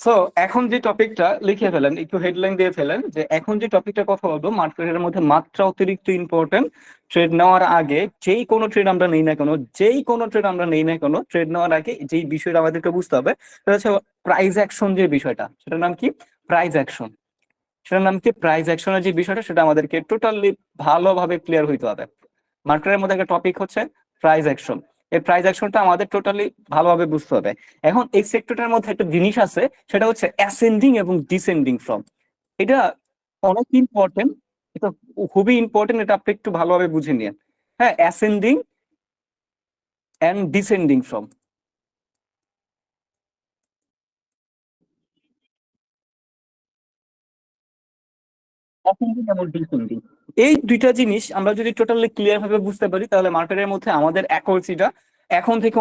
So এখন যে টপিকটা লিখে ফেলেন, একটু হেডলাইন দিয়ে ফেলেন যে এখন যে টপিকটা কথা বলবো মার্কেটের মধ্যে মাত্রা অতিরিক্ত ইম্পর্টেন্ট। ট্রেড নেওয়ার আগে যেই কোনো ট্রেড আমরা নেই না কেন, যেই কোনো ট্রেড আমরা নেই না কেন, ট্রেড নেওয়ার আগে যেই বিষয়টা আমাদেরকে বুঝতে হবে সেটা হচ্ছে প্রাইস অ্যাকশন। যে বিষয়টা সেটার নাম কি? Price action. সেটার নাম কি? প্রাইস অ্যাকশনের যে বিষয়টা সেটা আমাদেরকে টোটালি ভালোভাবে ক্লিয়ার হইতে হবে। মার্কেটের মধ্যে একটা টপিক হচ্ছে প্রাইস অ্যাকশন। এই প্রাইস অ্যাকশনটা আমাদের টোটালি ভালোভাবে বুঝতে হবে। এখন এই সেক্টরটার মধ্যে একটা জিনিস আছে, সেটা হচ্ছে অ্যাসেন্ডিং এবং ডিসেন্ডিং ফ্রম। এটা অনেক ইম্পর্টেন্ট। এটা খুবই ইম্পর্টেন্ট, এটা আপনি একটু ভালোভাবে বুঝে নিন। হ্যাঁ, অ্যাসেন্ডিং অ্যান্ড ডিসেন্ডিং ফ্রম। অসেন্ডিং এবং ডিসেন্ডিং, এই দুইটা জিনিস আমরা যদি টোটালি ক্লিয়ার ভাবে বুঝতে পারি তাহলে মার্কেটের মধ্যে আমাদের অ্যাকুরেসিটা এখন থেকে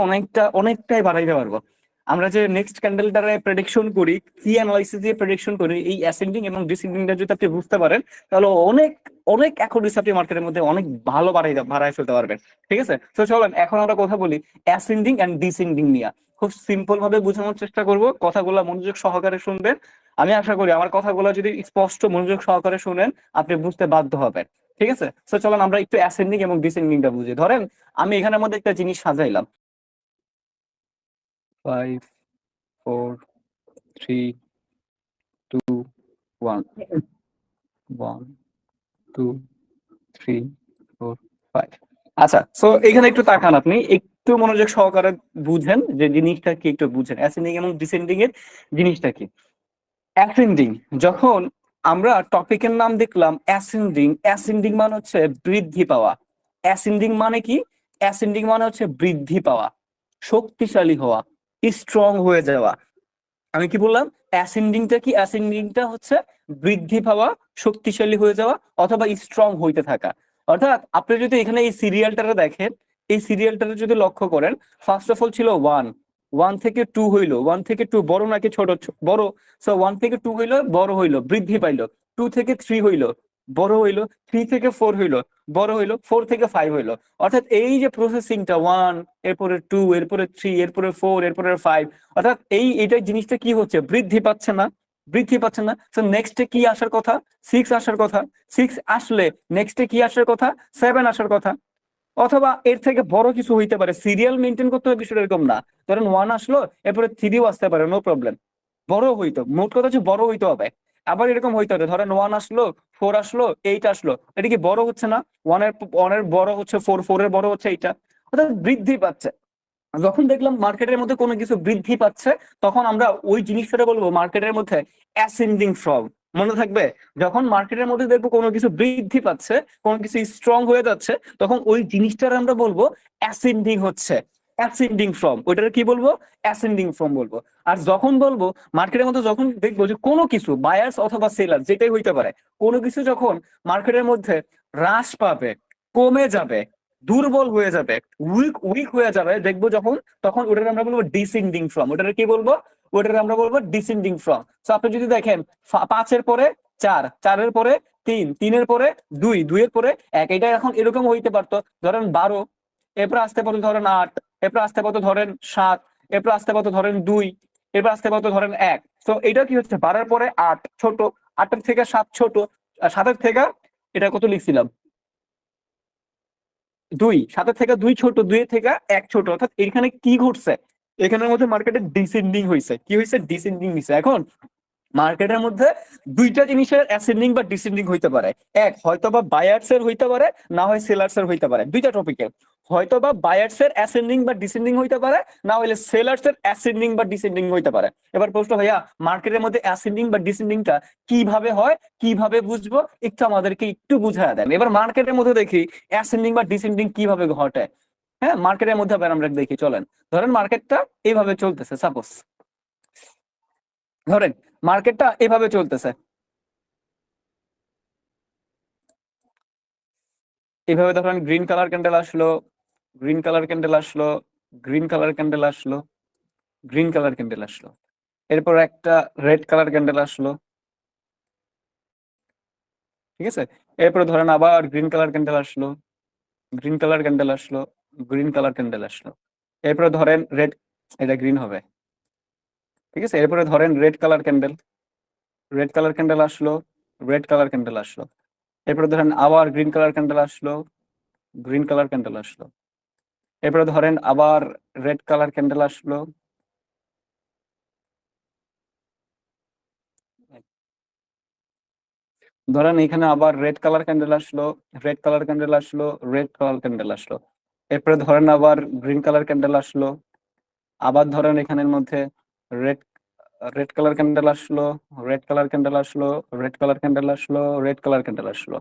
অনেকটাই বাড়াইতে পারবো। আমরা যে নেক্সট ক্যান্ডেলটারে প্রেডিকশন করি, কি অ্যানালাইসিস দিয়ে প্রেডিকশন করি, এই অ্যাসেন্ডিং এবং ডিসেন্ডিংটা যদি আপনি বুঝতে পারেন তাহলে অনেক অনেক অ্যাকুরেসি আপনি মার্কেটের মধ্যে অনেক ভালো বাড়াই ফেলতে পারবেন। ঠিক আছে, তো চলেন এখন আমরা কথা বলি অ্যাসেন্ডিং এন্ড ডিসেন্ডিং নিয়ে। খুব সিম্পল ভাবে বোঝানোর চেষ্টা করব, কথাগুলো মনোযোগ সহকারে শুনবেন। আমি আশা করি আমার কথাগুলো যদি স্পষ্ট মনোযোগ সহকারে শুনেন আপনি বুঝতে বাধ্য হবেন। ঠিক আছে, তো চলুন আমরা একটু অ্যাসেন্ডিং এবং ডিসেন্ডিংটা বুঝি। ধরেন আমি এখানের মধ্যে একটা জিনিস সাজাইলাম, 5 4 3 2 1 1 2 3 4 5। আচ্ছা, সো এখানে একটু তাকান, আপনি একটু মনোযোগ সহকারে বুঝেন যে জিনিসটা কি, একটু বুঝেন অ্যাসেন্ডিং এবং ডিসেন্ডিং এর জিনিসটা কি। অ্যাসেন্ডিং, যখন আমরা টপিকের নাম দেখলাম অ্যাসেন্ডিং, অ্যাসেন্ডিং মানে হচ্ছে বৃদ্ধি পাওয়া। অ্যাসেন্ডিং মানে কি? অ্যাসেন্ডিং মানে হচ্ছে বৃদ্ধি পাওয়া, শক্তিশালী হওয়া, স্ট্রং হয়ে যাওয়া। আমি কি বললাম? অ্যাসেন্ডিংটা কি? অ্যাসেন্ডিংটা হচ্ছে বৃদ্ধি পাওয়া, শক্তিশালী হয়ে যাওয়া অথবা স্ট্রং হইতে থাকা। অর্থাৎ আপনি যদি এখানে এই সিরিয়ালটারে দেখেন, এই সিরিয়ালটারে যদি লক্ষ্য করেন, ফার্স্ট অফ অল ছিল ওয়ান, ওয়ান থেকে টু হইলো, ওয়ান থেকে টু বড় নাকি ছোট? বড়। সো ওয়ান থেকে টু হইলো, বড় হইলো, বৃদ্ধি পাইলো। টু থেকে থ্রি হইলো, বড় হইলো। থ্রি থেকে ফোর হইলো, বড় হইলো। ফোর থেকে ফাইভ হইলো। অর্থাৎ এই যে প্রসেসিংটা, ওয়ান, এরপরে টু, এরপরে থ্রি, এরপরে ফোর, এরপরে ফাইভ, অর্থাৎ এইটা জিনিসটা কি হচ্ছে? বৃদ্ধি পাচ্ছে না? বৃদ্ধি পাচ্ছে না। তো নেক্সটে কি আসার কথা? সিক্স আসার কথা। সিক্স আসলে নেক্সটে কি আসার কথা? সেভেন আসার কথা। অথবা এর থেকে বড় কিছু হইতে পারে, সিরিয়াল মেনটেন করতে হবে বিষয়টা এরকম না। ধরেন ওয়ান আসলো, এরপরে থ্রিও আসতে পারে, নো প্রবলেম। বড় হইতো, মোট কথা হচ্ছে বড় হইতে হবে। আবার এরকম হইতে হবে, ধরেন ওয়ান আসলো, ফোর আসলো, এইট আসলো, এটা কি বড় হচ্ছে না? ওয়ানের বড় হচ্ছে ফোর, ফোর এর বড় হচ্ছে এইটা, অর্থাৎ বৃদ্ধি পাচ্ছে। যখন দেখলাম মার্কেটের মধ্যে কোনো কিছু বৃদ্ধি পাচ্ছে, তখন আমরা ওই জিনিসটা বলবো মার্কেটের মধ্যে অ্যাসেন্ডিং ফ্রম। মনে থাকবে, যখন মার্কেটের মধ্যে দেখবো কোনো কিছু বৃদ্ধি পাচ্ছে, কোনো কিছু স্ট্রং হয়ে যাচ্ছে, তখন ওই জিনিসটার আমরা বলবো অ্যাসেন্ডিং হচ্ছে, অ্যাসেন্ডিং ফ্রম। ওইটার কি বলবো? অ্যাসেন্ডিং ফ্রম বলবো। আর যখন বলবো মার্কেটের মধ্যে, যখন দেখবো যে কোনো কিছু বায়ার্স অথবা সেলার যেটাই হইতে পারে, কোনো কিছু যখন মার্কেটের মধ্যে হ্রাস পাবে, কমে যাবে, দুর্বল হয়ে যাবে, উইক উইক হয়ে যাবে, দেখবো যখন, তখন ওটাকে আমরা বলবো ডিসেন্ডিং ফ্রম। ওটাকে কি বলবো? ওটাকে আমরা বলবো ডিসেন্ডিং ফ্রম। তো আপনি যদি দেখেন, পাঁচের পরে চার, চারের পরে তিন, তিনের পরে দুই, দুইয়ের পরে এক, এটা এখন এরকম হইতে পারতো। ধরেন বারো, এরপর আসতে পারতো ধরেন আট, এরপর আসতে পারতো ধরেন সাত, এরপর আসতে পারতো ধরেন দুই, এরপর আসতে পারতো ধরেন এক। তো এটা কি হচ্ছে? বারের পরে আট ছোট, আটের থেকে সাত ছোট, আর সাতের থেকে, এটা কত লিখছিলাম? দুই, সাতের থেকে দুই ছোট, দুইয়ের থেকে এক ছোট। অর্থাৎ এখানে কি ঘটছে? এখানের মধ্যে মার্কেটে ডিসেন্ডিং হয়েছে। কি হয়েছে? ডিসেন্ডিং হয়েছে। এখন মার্কেটের মধ্যে দুইটা জিনিসের অ্যাসেন্ডিং বা ডিসেন্ডিং হইতে পারে। এক, হয়তো বা বায়ার্স এর হইতে পারে, না হয় সেলার্স এর হইতে পারে। দুইটা টপিকে হয়তো বা বায়ার্স এর অ্যাসেন্ডিং বা ডিসেন্ডিং হইতে পারে, না হলে সেলার্স এর অ্যাসেন্ডিং বা ডিসেন্ডিং হইতে পারে। এবার প্রশ্ন, ভাইয়া মার্কেটের মধ্যে অ্যাসেন্ডিং বা ডিসেন্ডিংটা কিভাবে হয়, কিভাবে বুঝবো, একটু আমাদেরকে একটু বুঝায় দেন। এবার মার্কেটের মধ্যে দেখি অ্যাসেন্ডিং বা ডিসেন্ডিং কিভাবে ঘটে। হ্যাঁ, মার্কেটের মধ্যে আবার আমরা দেখি, চলেন। ধরেন মার্কেটটা এইভাবে চলতেছে, সাপোজ ধরেন মার্কেটটা এভাবে চলতেছে, এইভাবে ধরেন গ্রিন কালার ক্যান্ডেল আসলো, গ্রিন কালার ক্যান্ডেল আসলো, গ্রিন কালার ক্যান্ডেল আসলো, গ্রিন কালার ক্যান্ডেল আসলো, এরপর একটা রেড কালার ক্যান্ডেল আসলো। ঠিক আছে, এরপর ধরেন আবার গ্রিন কালার ক্যান্ডেল আসলো, গ্রিন কালার ক্যান্ডেল আসলো, গ্রিন কালার ক্যান্ডেল আসলো। এরপর ধরেন রেড, এটা গ্রিন হবে। ঠিক আছে, এরপরে ধরেন red colour candle, red colour candle আসলো, রেড কালার ক্যান্ডেল আসলো। এরপরে ধরেন আবার গ্রিন কালার ক্যান্ডেল আসলো, গ্রিন কালার ক্যান্ডেল আসলো। এরপরে ধরেন আবার রেড কালার ক্যান্ডেল আসলো, ধরেন এখানে আবার রেড কালার ক্যান্ডেল আসলো, রেড কালার ক্যান্ডেল আসলো, রেড কালার ক্যান্ডেল আসলো। এরপরে ধরেন আবার গ্রিন কালার ক্যান্ডেল আসলো, আবার ধরেন এখানের মধ্যে রেড রেড কালার ক্যান্ডেল আসলো, রেড কালার ক্যান্ডেল আসলো, রেড কালার ক্যান্ডেল আসলো, রেড কালার ক্যান্ডেল আসলো।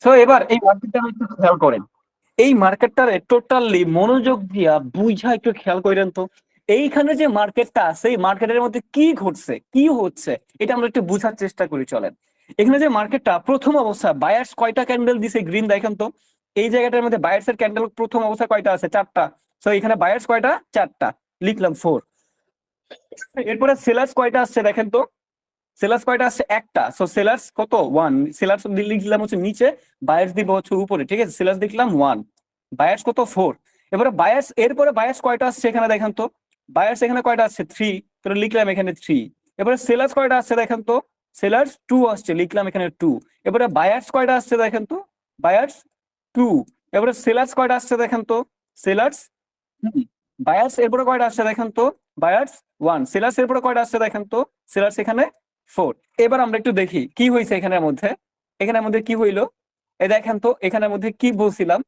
তো এবার এই মার্কেটটা একটু খেয়াল করেন, এই মার্কেটটার টোটালি মনোযোগ দিয়া বুঝা একটু খেয়াল করেন তো, এইখানে যে মার্কেটটা আছে এই মার্কেটের মধ্যে কি ঘটছে কি হচ্ছে এটা আমরা একটু বুঝার চেষ্টা করি চলেন। এখানে যে মার্কেটটা প্রথম অবস্থা বায়ার্স কয়টা ক্যান্ডেল দিছে গ্রিন দেখেন তো, এই জায়গাটার মধ্যে বায়ার্স এর ক্যান্ডেল প্রথম অবস্থা কয়টা আছে, চারটা। তো এখানে বায়ার্স কয়টা, চারটা, লিখলাম 4। এরপরে সেলার্স কয়টা আসছে দেখেন তো, সেলার্স কয়টা আসছে, একটা। সো সেলার্স কত, 1। সেলার্স লিখলাম হচ্ছে নিচে, বায়ার্স দিব হচ্ছে উপরে, ঠিক আছে, সেলার্স দেখলাম 1, বায়ার্স কত 4। এবারে বায়ার্স, এরপরে বায়ার্স কয়টা আসছে এখানে দেখেন তো, বায়ার্স এখানে কয়টা আসছে 3, তো লিখলাম এখানে 3। এবারে সেলার্স কয়টা আসছে দেখেন তো, সেলার্স 2 আসছে, লিখলাম এখানে 2। এবারে বায়ার্স কয়টা আসছে দেখেন তো, বায়ার্স 2। এবারে সেলার্স কয়টা আসছে দেখেন তো, সেলার্স, বায়ার্স এরপরে কয়টা আসছে দেখেন তো, বায়ার্স 1। সেলার্স এরপরে কয়টা আসছে দেখেন তো, সেলার্স এখানে 4। এবার আমরা একটু দেখি কি হয়েছে এখানের মধ্যে, এখানের মধ্যে কি হইলো। এই দেখেন তো এখানের মধ্যে কি বলছিলাম,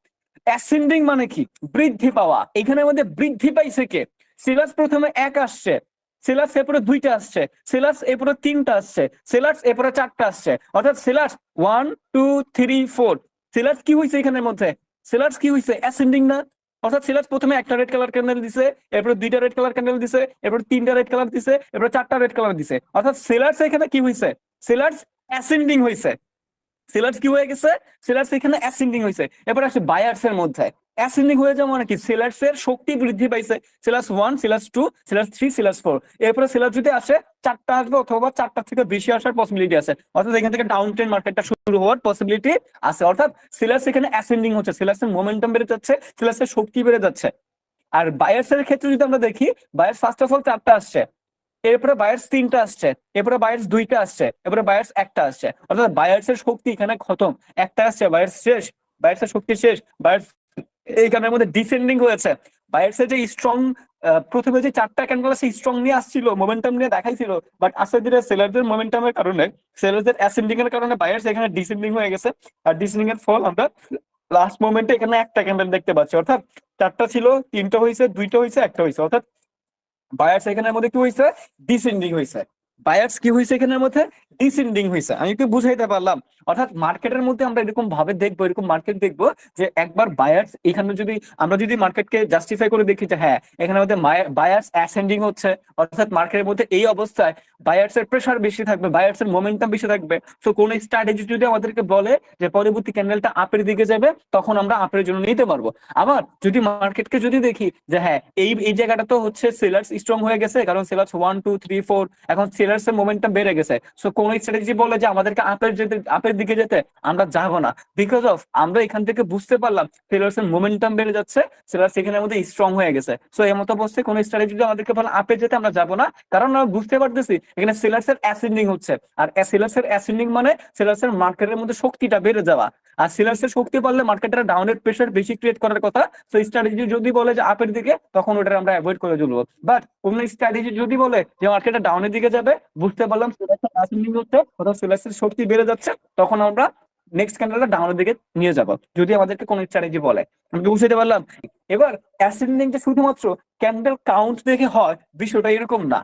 অ্যাসেন্ডিং মানে কি, বৃদ্ধি পাওয়া। এখানের মধ্যে বৃদ্ধি পাইছে কে, সেলার্স প্রথমে 1 আসছে, সেলার্স এরপরে 2টা আসছে, সেলার্স এরপরে 3টা আসছে, সেলার্স এরপরে 4টা আসছে, অর্থাৎ সেলার্স 1 2 3 4। সেলার্স কি হয়েছে এখানের মধ্যে, সেলার্স কি হয়েছে, অ্যাসেন্ডিং না। অর্থাৎ সিলাস প্রথমে একটা রেড কালার ক্যান্ডেল দিছে, এরপর 2টা রেড কালার ক্যান্ডেল দিছে, এরপর 3টা রেড কালার দিছে, এরপর 4টা রেড কালার দিছে, অর্থাৎ সেলার্স এখানে কি হয়েছে, সেলার্স অ্যাসেন্ডিং হয়েছে। সেলার্স কি হয়ে গেছে, সেলার্স এখানে অ্যাসেন্ডিং হয়েছে। এরপর আসে বায়ার্স এর মধ্যে, অ্যাসেন্ডিং হয়ে যাওয়া মানে কি, সেলার্স এর শক্তি বৃদ্ধি পাইছে, সেলার্স 1 সেলার্স 2 সেলার্স 3 সেলার্স 4। এরপরে সেলার্স যদি আসে 4টা আসবে অথবা 4টা থেকে বেশি আসার পসিবিলিটি আছে, অর্থাৎ এখান থেকে ডাউন ট্রেন্ড মার্কেটটা শুরু হওয়ার পসিবিলিটি আছে। অর্থাৎ সেলার্স এখানে অ্যাসেন্ডিং হচ্ছে, সেলার্স এর মোমেন্টাম বেড়ে যাচ্ছে, সেলার্স এর শক্তি বেড়ে যাচ্ছে। আর বায়ার্স এর ক্ষেত্রে যদি আমরা দেখি, বায়ার্স ফার্স্ট অফ অল 4টা আসছে, এরপরে বায়ার্স 3টা আসছে, এরপরে বায়ার্স 2টা আসছে, এরপরে বায়ার্স 1টা আসছে, অর্থাৎ বায়ার্স এর শক্তি এখানে খতম, একটা আসছে, বায়ার্স শেষ, বায়ার্স এর শক্তি শেষ, বায়ার্স এইখানের মধ্যে ডিসেন্ডিং হয়েছে। বায়ার্স এর যে স্ট্রং, প্রথমে যে 4টা ক্যান্ডেল আছে স্ট্রং নিয়ে আসছিল, মোমেন্টাম নিয়ে দেখাইছিল, বাট আস্তে ধীরে সেলারদের মোমেন্টামের কারণে, সেলারদের অ্যাসেন্ডিং এর কারণে বায়ার্স এখানে ডিসেন্ডিং হয়ে গেছে। আর ডিসেন্ডিং এর ফল আমরা লাস্ট মোমেন্টে এখানে একটা ক্যান্ডেল দেখতে পাচ্ছি, অর্থাৎ 4টা ছিল, 3টা হয়েছে, 2টা হয়েছে, একটা হয়েছে, অর্থাৎ বায়ার্স এখানের মধ্যে কি হয়েছে, ডিসেন্ডিং হয়েছে। বায়ার্স কি হয়েছে এখানের মধ্যে, ডিসেন্ডিং হয়েছে। আমি একটু বুঝাইতে পারলাম। অর্থাৎ মার্কেটের মধ্যে আমরা এরকম ভাবে দেখবো, এরকম মার্কেট দেখবো যে একবার বায়ার্স এখানে যদি আমরা যদি মার্কেটকে জাস্টিফাই করে দেখি যে হ্যাঁ এখানের মধ্যে বায়ার্স অ্যাসেন্ডিং হচ্ছে, অর্থাৎ মার্কেটের মধ্যে এই অবস্থায় বায়ার্স এর প্রেশার বেশি থাকবে, বায়ার্স এর মোমেন্টাম বেশি থাকবে। তো কোন স্ট্র্যাটেজি যদি আমাদেরকে বলে যে পরবর্তী ক্যান্ডেলটা আপের দিকে যাবে, তখন আমরা আপের জন্য নিতে পারবো। আবার যদি মার্কেটকে যদি দেখি যে হ্যাঁ এই এই জায়গাটা তো হচ্ছে সেলার্স স্ট্রং হয়ে গেছে, কারণ সেলার্স 1 2 3 4, এখন সেলার্স এর মোমেন্টাম বেড়ে গেছে, সো কোন স্ট্র্যাটেজি বলে যে আমাদেরকে আপের দিকে যেতে, আমরা যাব না। বিকজ অফ আমরা এখান থেকে বুঝতে পারলাম সেলার্স এর মোমেন্টাম বেড়ে যাচ্ছে, সেলার্স এখানের মধ্যে স্ট্রং হয়ে গেছে। সো এর মতো অবস্থায় কোন স্ট্র্যাটেজি যদি আমাদেরকে বলে আপে যেতে, আমরা যাব না, কারণ আমরা বুঝতে পারতেছি এখানে সেলার্স এর অ্যাসেন্ডিং হচ্ছে। আর সেলার্স এর অ্যাসেন্ডিং মানে সেলার্স এর মার্কেটের মধ্যে শক্তিটা বেড়ে যাওয়া। আর সেলার্স এর শক্তি বাড়লে মার্কেটের ডাউনের প্রেশার বেশি ক্রিয়েট করার কথা। তো স্ট্র্যাটেজি যদি বলে যে আপের দিকে, তখন ওটা আমরা অ্যাভয়েড করে চলবো। বাট কোন স্ট্র্যাটেজি যদি বলে যে মার্কেটটা ডাউনের দিকে যাবে, বুঝতে পারলাম সেলার্স এর অ্যাসেন্ডিং হচ্ছে অথবা সেলার্স এর শক্তি বেড়ে যাচ্ছে, তখন আমরা নেক্সট ক্যান্ডেলটা ডাউনের দিকে নিয়ে যাব, যদি আমাদেরকে কোন স্ট্র্যাটেজি বলে। আমি কি বুঝতে পারলাম? এবার অ্যাসেন্ডিং যে শুধুমাত্র ক্যান্ডেল কাউন্ট দেখে হয়, বিষয়টা এরকম না।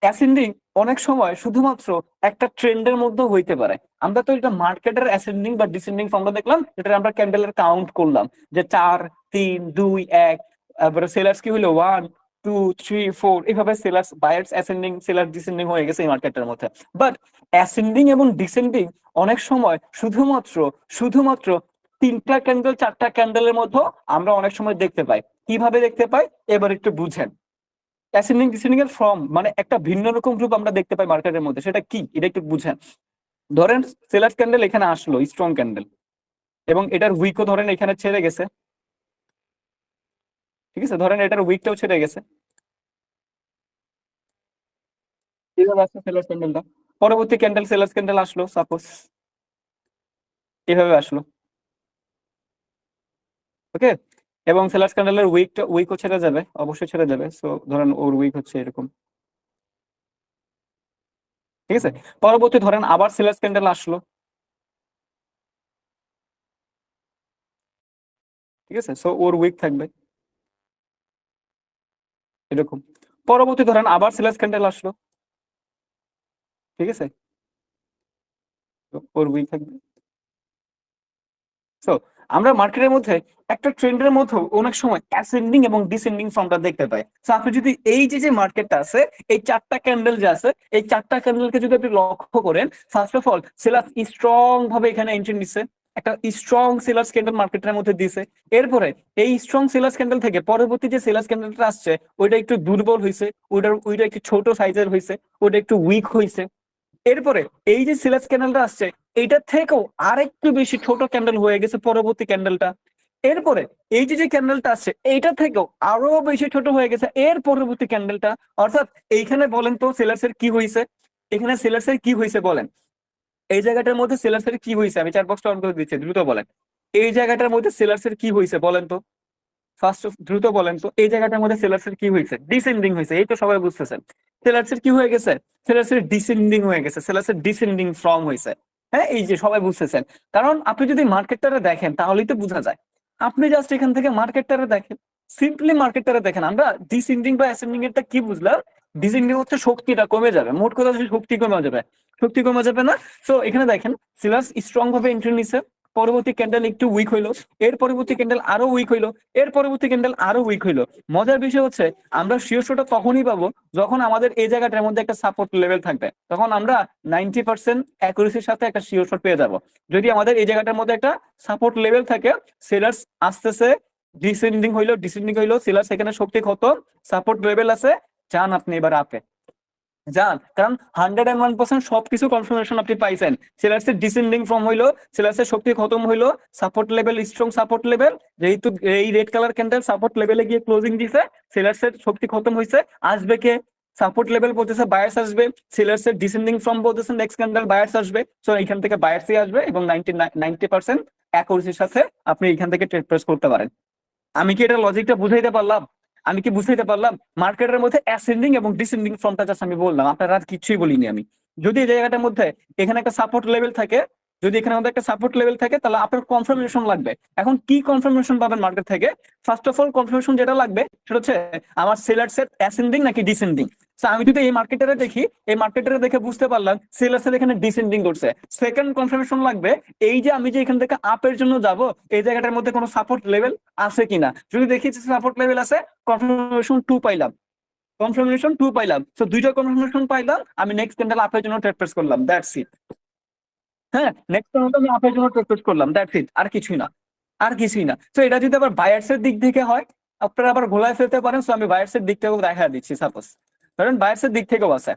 অ্যাসেন্ডিং অনেক সময় শুধুমাত্র একটা ট্রেন্ডের মধ্যে হইতে পারে। আমরা তো এটা মার্কেটের অ্যাসেন্ডিং বা ডিসেন্ডিং ফর্মটা দেখলাম, এটা আমরা ক্যান্ডেলের কাউন্ট করলাম যে 4 3 2 1। তারপরে সেলার্স কি হলো 1 2 3 4, এইভাবে sellers buyers ascending seller descending হয়ে গেছে এই মার্কেটের মধ্যে। বাট অ্যাসেন্ডিং এবং ডিসেন্ডিং অনেক সময় শুধুমাত্র শুধুমাত্র 3টা ক্যান্ডেল 4টা ক্যান্ডেলের মধ্যে আমরা অনেক সময় দেখতে পাই। কিভাবে দেখতে পাই এবার একটু বুঝেন। অ্যাসেন্ডিং ডিসেন্ডিং এর ফর্ম মানে একটা ভিন্ন রকম রূপ আমরা দেখতে পাই মার্কেটের মধ্যে, সেটা কি এটা একটু বুঝেন। ধরেন সেলার ক্যান্ডেল এখানে আসলো, স্ট্রং ক্যান্ডেল, এবং এটার উইকও ধরেন এখানে ছেড়ে গেছে, ঠিক আছে, ধরেন এটার উইকটাও ছেড়ে গেছে। এইভাবে আসলো সেলার্স ক্যান্ডেলটা, পরবর্তী ক্যান্ডেল সেলার্স ক্যান্ডেল আসলো সাপোজ, এভাবে আসলো। ওকে, এবং সেলার্স ক্যান্ডেলের উইকও ছেড়ে যাবে, অবশ্যই ছেড়ে যাবে। সো ধরেন ওর উইক হচ্ছে এরকম, ঠিক আছে। পরবর্তী ধরেন আবার সেলার্স ক্যান্ডেল আসলো, ঠিক আছে। সো ওর উইক থাকবে এরকম। পরবর্তী ধরেন আবার সেলার্স ক্যান্ডেল আসলো, ঠিক আছে, তো ওর উইক থাকবে। সো আমরা মার্কেটের মধ্যে একটা ট্রেন্ডের মধ্যে অনেক সময় অ্যাসেন্ডিং এবং ডিসেন্ডিং ফর্মটা দেখতে পাই। সো আপনি যদি এই যে যে মার্কেটটা আছে, এই চারটা ক্যান্ডেল যে আছে, এই চারটা ক্যান্ডেলকে যদি আপনি লক্ষ্য করেন, first of all sellers strong ভাবে এখানে এন্ট্রি নিচ্ছে, একটা স্ট্রং সেলার্স ক্যান্ডেল মার্কেটের মধ্যে দিছে। এরপরে এই স্ট্রং সেলার্স ক্যান্ডেল থেকে পরবর্তী যে সেলার্স ক্যান্ডেলটা আসছে, ওইটা একটু দুর্বল হয়েছে, ওইটা একটু ছোট সাইজের হয়েছে, ওইটা একটু উইক হয়েছে। এরপরে এই যে সিলাস ক্যান্ডেলটা আসছে, এইটা থেকেও আরেকটু বেশি ছোট ক্যান্ডেল হয়ে গেছে পরবর্তী ক্যান্ডেলটা। এরপরে এই যে যে ক্যান্ডেলটা আসছে, এইটা থেকেও আরো বেশি ছোট হয়ে গেছে এর পরবর্তী ক্যান্ডেলটা। অর্থাৎ এইখানে বলেন তো সেলার্স এর কি হয়েছে, এখানে সেলার্স এর কি হয়েছে বলেন, এই জায়গাটার মধ্যে সেলার্স এর কি হয়েছে, আমি চার বক্সটা অন করে দিচ্ছি, দ্রুত বলেন। এই জায়গাটার মধ্যে সেলার্স এর কি হয়েছে বলেন তো, ফার্স্ট দ্রুত বলেন তো, এই জায়গাটার মধ্যে সেলার্স এর কি হয়েছে, ডিসেন্ডিং হয়েছে, এই তো সবাই বুঝতেছেন। সেলার্স এর কি হয়ে গেছে, সেলার্স এর ডিসেন্ডিং হয়ে গেছে, সেলার্স এর ডিসেন্ডিং ফ্রম হয়েছে। হ্যাঁ, এই যে সবাই বুঝতেছেন। কারণ আপনি যদি মার্কেটটারে দেখেন তাহলেই তো বোঝা যায়। আপনি জাস্ট এখান থেকে মার্কেটটারে দেখেন, সিম্পলি মার্কেটটারে দেখেন, আমরা ডিসেন্ডিং বা অ্যাসেন্ডিং এরটা কি বুঝলাম, ডিসেন্ডিং হচ্ছে শক্তিটা কমে যাবে, মোট কথা হচ্ছে শক্তি কমে যাবে, শক্তি কমে যাবে না। তো এখানে দেখেন সেলার্স স্ট্রং ভাবে এন্ট্রি নিছে, পরবর্তী ক্যান্ডেল একটু উইক হইলো, এর পরবর্তী ক্যান্ডেল আরো উইক হইলো, এর পরবর্তী ক্যান্ডেল আরো উইক হইলো। মজার বিষয় হচ্ছে আমরা শিওরশোটা তখনই পাবো যখন আমাদের এই জায়গাটার মধ্যে একটা সাপোর্ট লেভেল থাকবে, তখন আমরা 90% অ্যাকুরেসির সাথে একটা শিওরশট পেয়ে যাব। যদি আমাদের এই জায়গাটার মধ্যে একটা সাপোর্ট লেভেল থাকে, সেলার্স আসতেছে, ডিসেন্ডিং হইলো, সেলার্স এখানে শক্তি কত, সাপোর্ট লেভেল আছে, যান আপনি এবার আপে যান। কারণ 101% সবকিছু কনফার্মেশন আপনি পাইছেন। সেলার্সের ডিসেন্ডিং ফর্ম হইলো, সেলার্সের শক্তি খতম হইলো, support level strong support level, যেহেতু এই রেড কালার ক্যান্ডেল সাপোর্ট লেভেলে গিয়ে ক্লোজিং দিছে, সেলার্সের শক্তি খতম হয়েছে, আসবে কে, সাপোর্ট লেভেল বলতেছে বায়ার্স আসবে, সেলার্সের ডিসেন্ডিং ফর্ম বলতেছে নেক্সট ক্যান্ডেল বায়ার্স আসবে। সো এখান থেকে বায়ার্সই আসবে এবং 90% অ্যাকুরেসির সাথে আপনি এখান থেকে ট্রেড প্রেস করতে পারেন। আমি কি এটা লজিকটা বুঝাইতে পারলাম, আমি কি বুঝাইতে পারলাম? মার্কেটের মধ্যে অ্যাসেন্ডিং এবং ডিসেন্ডিং ফর্মটা জাস্ট আমি বললাম, আপনারা আর কিছুই বলিনি আমি। যদি এই জায়গাটার মধ্যে এখানে একটা সাপোর্ট লেভেল থাকে, যদি এখানে আমাদের একটা সাপোর্ট লেভেল থাকে, তাহলে আপনার কনফার্মেশন লাগবে। এখন কি কনফার্মেশন পাবেন মার্কেট থেকে? ফার্স্ট অফ অল কনফার্মেশন যেটা লাগবে সেটা হচ্ছে আমার সেলার্স এর অ্যাসেন্ডিং নাকি ডিসেন্ডিং। আমি যদি এই মার্কেটারে দেখি, এই মার্কেটারে দেখে বুঝতে পারলাম সেলার্স এর এখানে ডিসেন্ডিং করছে। সেকেন্ড কনফার্মেশন লাগবে, এই যে আমি যে এখান থেকে আপের জন্য যাব, এই জায়গাটার মধ্যে কোনো সাপোর্ট লেভেল আছে কিনা। যদি দেখি সাপোর্ট লেভেল আছে, কনফার্মেশন টু পাইলাম, কনফার্মেশন টু পাইলাম। তো দুইটা কনফার্মেশন পাইলাম, আমি নেক্সট ক্যান্ডেল আপের জন্য ট্রেড প্রেস করলাম, দ্যাটস ইট। হ্যাঁ, নেক্সট ক্যান্ডেল আমি আপের জন্য ট্রেড প্রেস করলাম, দ্যাটস ইট, আর কিছুই না, আর কিছুই না। তো এটা যদি আবার বায়ার্স এর দিক থেকে হয়, আপনারা আবার ঘোলায় ফেলতে পারেন। তো আমি বায়ার্স এর দিক থেকেও দেখা দিচ্ছি, সাপোজ ধরেন বায়ার্স এর দিক থেকেও আছে।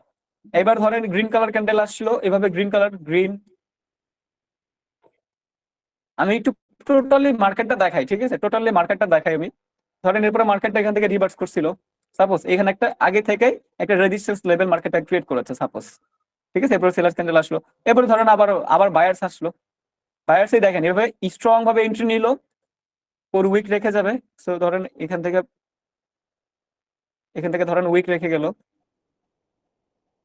এবার ধরেন গ্রিন কালার ক্যান্ডেল আসলো, এভাবে গ্রিন কালার গ্রিন, আমি একটু টোটালি মার্কেটটা দেখাই, ঠিক আছে, টোটালি মার্কেটটা দেখাই আমি। ধরেন এরপরে মার্কেটটা এখান থেকে রিভার্স করছিল, সাপোজ এখানে একটা আগে থেকে একটা রেজিস্ট্যান্স লেভেল মার্কেটটা ক্রিয়েট করেছে সাপোজ, ঠিক আছে। এরপরে সেলার্স ক্যান্ডেল আসলো, এরপরে ধরেন আবার আবার বায়ার্স আসলো, বায়ার্সই দেখেন এভাবে স্ট্রং ভাবে এন্ট্রি নিল, ওর উইক রেখে যাবে। সো ধরেন এখান থেকে ধরেন উইক রেখে গেল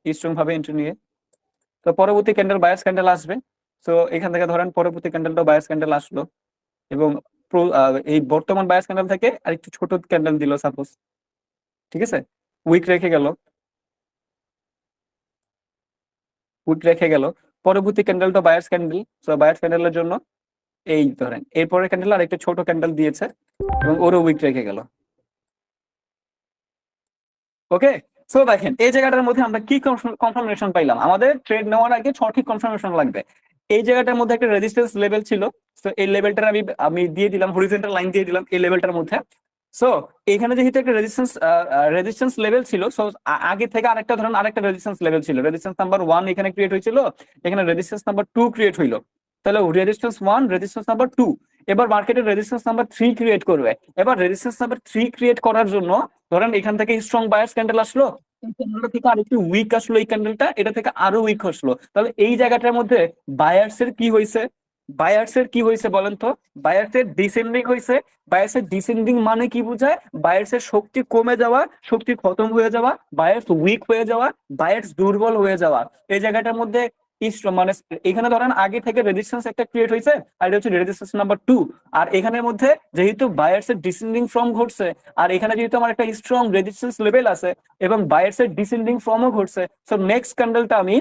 স্ট্রং ভাবে এন্ট্রি নিয়ে। তো পরবর্তী ক্যান্ডেল বায়ার্স ক্যান্ডেল আসবে। তো এখান থেকে ধরেন পরবর্তী ক্যান্ডেলটা বায়ার্স ক্যান্ডেল আসলো, এবং এই বর্তমান বায়ার্স ক্যান্ডেল থেকে আরেকটু ছোট ক্যান্ডেল দিল সাপোজ, ঠিক আছে, উইক রেখে গেল, উইক রেখে গেল। পরবর্তী ক্যান্ডেলটা বায়ার্স ক্যান্ডেল, তো বায়ার্স ক্যান্ডেলের জন্য এই ধরেন এরপরে ক্যান্ডেল আর একটা ছোট ক্যান্ডেল দিয়েছে এবং ওরও উইক রেখে গেল। ওকে, সো দেখেন এই জায়গাটার মধ্যে আমরা কি কনফার্মেশন পাইলাম, আমাদের ট্রেড নেওয়ার আগে সঠিক কনফার্মেশন লাগবে। এই জায়গাটার মধ্যে একটা রেজিস্ট্যান্স লেভেল ছিল, তো এই লেভেলটা আমি আমি দিয়ে দিলাম, হরিজন্টাল লাইন দিয়ে দিলাম এই লেভেলটার মধ্যে। সো এখানে যেহেতু একটা রেজিস্ট্যান্স লেভেল ছিল, সো আগে থেকে আরেকটা ধরেন আরেকটা রেজিস্ট্যান্স লেভেল ছিল, রেজিস্ট্যান্স নাম্বার 1 এখানে ক্রিয়েট হয়েছিল, এখানে রেজিস্ট্যান্স নাম্বার 2 ক্রিয়েট হইলো। তাহলে রেজিস্ট্যান্স 1 রেজিস্ট্যান্স নাম্বার 2, এবার মার্কেটের রেজিস্ট্যান্স নাম্বার 3 ক্রিয়েট করবে। এবার রেজিস্ট্যান্স নাম্বার 3 ক্রিয়েট করার জন্য ধরেন এখান থেকে স্ট্রং বায়ার্স ক্যান্ডেল আসলো, এই ক্যান্ডেলটা থেকে আরেকটু উইক আসলো, এই ক্যান্ডেলটা এটা থেকে আরো উইক আসলো, তাহলে এই জায়গাটার মধ্যে বায়ার্স এর কি হয়েছে? বায়ার্স এর কি হয়েছে বলেন তো? বায়ার্স এর ডিসেন্ডিং হয়েছে। বায়ার্স এর ডিসেন্ডিং মানে কি বোঝায়? বায়ার্স এর শক্তি কমে যাওয়া, শক্তি খতম হয়ে যাওয়া, বায়ার্স উইক হয়ে যাওয়া, বায়ার্স দুর্বল হয়ে যাওয়া। এই জায়গাটার মধ্যে মানে এখানে ধরেন আগে থেকে রেজিস্ট্যান্স একটা ক্রিয়েট হয়েছে, আর এটা হচ্ছে রেজিস্ট্যান্স নাম্বার 2। আর এখানের মধ্যে যেহেতু বায়ার্স এর ডিসেন্ডিং ফ্রম ঘটছে, আর এখানে যেহেতু আমার একটা স্ট্রং রেজিস্ট্যান্স লেভেল আছে এবং বায়ার্স এর ডিসেন্ডিং ফ্রমও ঘটছে, সো নেক্সট ক্যান্ডেলটা আমি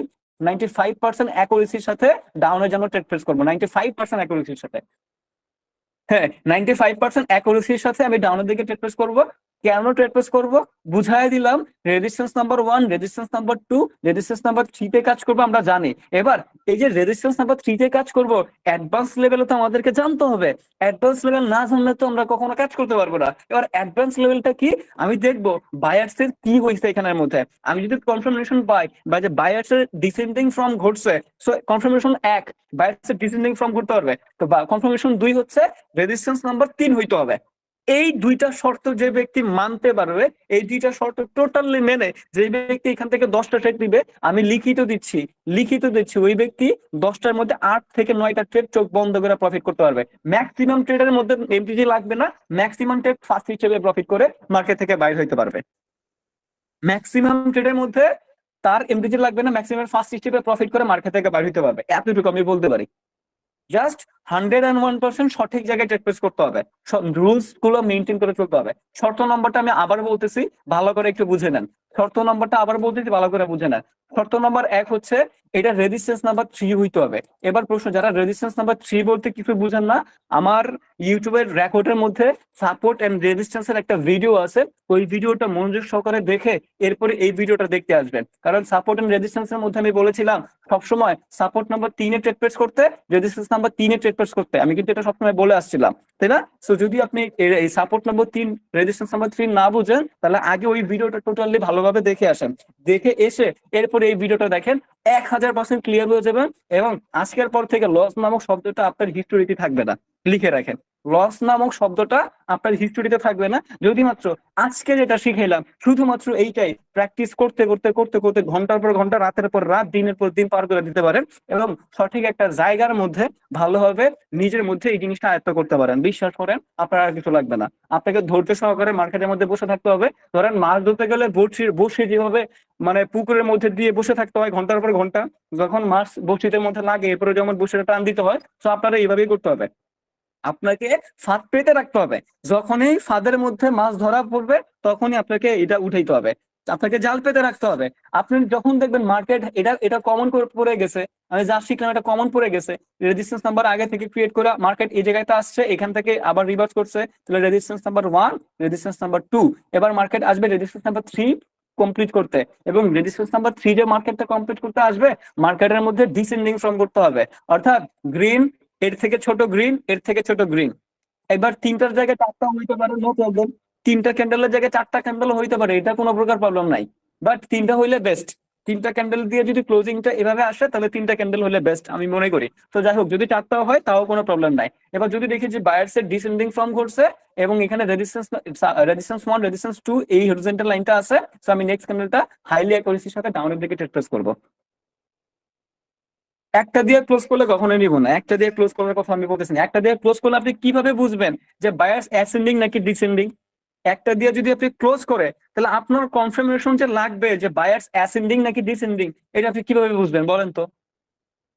95% অ্যাকুরেসির সাথে ডাউনের জন্য ট্রেড প্লেস করবো, 95% অ্যাকুরেসির সাথে। হ্যাঁ, 95% অ্যাকুরেসির সাথে আমি ডাউনের দিকে ট্রেড প্লেস করবো। কেন ট্রেড প্লেস করবো বুঝাই দিলাম। Resistance number 1, resistance number 2, resistance number 3 তে কাজ করবো আমরা জানি। এবার এই যে রেজিস্ট্যান্স নাম্বার 3 তে কাজ করবো, অ্যাডভান্স লেভেলে তো আমাদেরকে জানতে হবে। অ্যাডভান্স লেভেল না জানলে তো আমরা কখনো কাজ করতে পারবো না। এবার অ্যাডভান্স লেভেলটা কি? আমি দেখবো বায়ার্স এর কি হয়েছে এখানের মধ্যে। আমি যদি কনফার্মেশন পাই বা যে বায়ার্স এর ডিসেন্ডিং ফ্রম ঘটছে, সো কনফার্মেশন 1 বায়ার্স এর ডিসেন্ডিং ফ্রম ঘটতে পারবে, তো কনফার্মেশন 2 হচ্ছে রেজিস্ট্যান্স নাম্বার 3 হইতে হবে। এই দুইটা শর্ত যে ব্যক্তি মানতে পারবে, এই দুইটা শর্ত টোটালি মেনে যে ব্যক্তি এখান থেকে 10টা ট্রেড দিবে, আমি লিখিত দিচ্ছি ওই ব্যক্তি 10টার মধ্যে 8 থেকে 9টা ট্রেড চোখ বন্ধ করে প্রফিট করতে পারবে। ম্যাক্সিমাম ট্রেডের মধ্যে এমটিজি লাগবে না, ম্যাক্সিমাম ট্রেড ফার্স্ট হিসেবে প্রফিট করে মার্কেট থেকে বাইর হইতে পারবে। ম্যাক্সিমাম ট্রেডের মধ্যে তার এমটিজি লাগবে না, ম্যাক্সিমাম ফার্স্ট হিসেবে প্রফিট করে মার্কেট থেকে বাইর হইতে পারবে, এতটুকু আমি বলতে পারি। জাস্ট 101% সঠিক জায়গায় ট্রেড প্লেস করতে হবে, রুলস গুলো মেনটেন করে চলতে হবে। শর্ত নম্বরটা আমি আবার বলতেছি, ভালো করে একটু বুঝে নেন। শর্ত নম্বরটা আবার বলতেছি, ভালো করে বুঝে নেন। শর্ত নম্বর 1 হচ্ছে এটা রেজিস্ট্যান্স নাম্বার 3 হইতে হবে। এবার প্রশ্ন, যারা রেজিস্ট্যান্স নাম্বার 3 বলতে কিছু বুঝেন না, আমার ইউটিউবের রেকর্ডের মধ্যে সাপোর্ট এন্ড রেজিস্ট্যান্স এর একটা ভিডিও আছে, ওই ভিডিওটা মনোযোগ সহকারে দেখে এরপরে এই ভিডিওটা দেখতে আসবেন। কারণ সাপোর্ট এন্ড রেজিস্ট্যান্স এর মধ্যে আমি বলেছিলাম সবসময় সাপোর্ট নাম্বার 3 এ ট্রেড প্লেস করতে, রেজিস্ট্যান্স নাম্বার 3 এ ট্রেড প্লেস করতে, আমি কিন্তু এটা সবসময় বলে আসছিলাম, তাই না? সো যদি আপনি এই সাপোর্ট নাম্বার 3 রেজিস্ট্যান্স নাম্বার 3 না বুঝেন, তাহলে আগে ওই ভিডিওটা টোটালি ভালোভাবে দেখে আসেন। দেখে এসে এরপরে এই ভিডিওটা দেখেন, 1000% ক্লিয়ার হয়ে যাবেন। এবং আজকের পর থেকে লস নামক শব্দটা আপনার হিস্টোরিতে থাকবে না, লিখে রাখেন। লস নামক শব্দটা আপনার হিস্টোরিতে থাকবে না। যদি মাত্র আজকে যেটা শিখাইলাম শুধুমাত্র এইটাই প্র্যাকটিস করতে করতে করতে করতে ঘন্টার পর ঘন্টা, রাতের পর রাত, দিনের পর দিন পার করে দিতে পারেন, এবং সঠিক একটা জায়গার মধ্যে ভালোভাবে নিজের মধ্যে এই জিনিসটা আয়ত্ত করতে পারেন, বিশ্বাস করেন আপনার আর কিছু লাগবে না। আপনাকে ধৈর্য সহকারে মার্কেটের মধ্যে বসে থাকতে হবে। ধরেন মাছ ধরতে গেলে বসে বসে যেভাবে মানে পুকুরের মধ্যে দিয়ে বসে থাকতে হয় ঘন্টার পর ঘন্টা, যখন মাছ বড়শির মধ্যে লাগে এরপরে যেমন বসে টান দিতে হয়, তো আপনারা এইভাবেই করতে হবে। আপনাকে ফাঁদ পেতে রাখতে হবে, যখনই ফাঁদের মধ্যে মাছ ধরা পড়বে তখনই আপনাকে এটা উঠাইতে হবে, আপনাকে জাল পেতে রাখতে হবে। আপনি যখন দেখবেন মার্কেট এটা এটা কমন পড়ে গেছে, আমি যা শিখলাম এটা কমন পড়ে গেছে, রেজিস্ট্যান্স নাম্বার আগে থেকে ক্রিয়েট করে মার্কেট এই জায়গাতে আসছে, এখান থেকে আবার রিভার্স করছে, তাহলে রেজিস্ট্যান্স নাম্বার 1, রেজিস্ট্যান্স নাম্বার 2, এবার মার্কেট আসবে রেজিস্ট্যান্স নাম্বার 3 কমপ্লিট করতে। এবং রেজিস্ট্যান্স নাম্বার 3 যে মার্কেটটা কমপ্লিট করতে আসবে, মার্কেটের মধ্যে ডিসেন্ডিং ফ্রম করতে হবে, অর্থাৎ গ্রিন, এর থেকে ছোট গ্রিন, এর থেকে ছোট গ্রিন। এবার তিনটার জায়গায় চারটা হইতে পারে, নো প্রবলেম। তিনটা ক্যান্ডেলের জায়গায় চারটা ক্যান্ডেল হইতে পারে, এটা কোনো প্রকার প্রবলেম নাই। বাট তিনটা হইলে বেস্ট। তিনটা ক্যান্ডেল দিয়ে যদি ক্লোজিংটা এভাবে আসে, তাহলে তিনটা ক্যান্ডেল হলে বেস্ট আমি মনে করি। তো যাই হোক, যদি চারটাও হয় তাও কোনো প্রবলেম নাই। এবার যদি দেখি যে বায়ার্স এর ডিসেন্ডিং ফর্ম করছে এবং এখানে রেজিস্ট্যান্স রেজিস্ট্যান্স 1, রেজিস্ট্যান্স 2 এই হরিজন্টাল লাইনটা আছে, তো আমি নেক্সট ক্যান্ডেলটা হাইলি অ্যাকুরেসির সাথে ডাউনের দিকে ট্রেড প্লেস করবো। একটা দিয়ে ক্লোজ করলে কখনোই নিব না, একটা দিয়ে ক্লোজ করার কথা আমি বলতেছি না। একটা দিয়ে ক্লোজ করলে আপনি কিভাবে বুঝবেন যে বায়ার্স অ্যাসেন্ডিং নাকি ডিসেন্ডিং? একটা দিয়ে যদি আপনি ক্লোজ করে, তাহলে আপনার কনফার্মেশন যে লাগবে যে বায়ার্স অ্যাসেন্ডিং নাকি ডিসেন্ডিং, এটা আপনি কিভাবে বুঝবেন বলেন তো?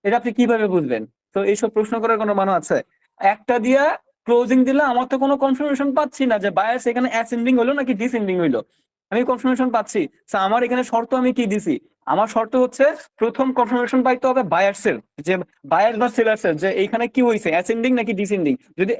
এটা আপনি কিভাবে বুঝবেন? তো এইসব প্রশ্ন করার কোনো মানে আছে? একটা দিয়া ক্লোজিং দিলে আমার তো কোনো কনফার্মেশন পাচ্ছি না যে বায়ার্স এখানে অ্যাসেন্ডিং হলো নাকি ডিসেন্ডিং হইলো। আমি কনফার্মেশন পাচ্ছি, তো আমার এখানে শর্ত আমি কি দিছি? আমার শর্ত হচ্ছে প্রথম কনফার্মেশন পাইতে হবে বায়ার্সের, যে বায়ার বা সেলার্সের, যে এইখানে কি হয়েছে, অ্যাসেন্ডিং নাকি ডিসেন্ডিং। যদি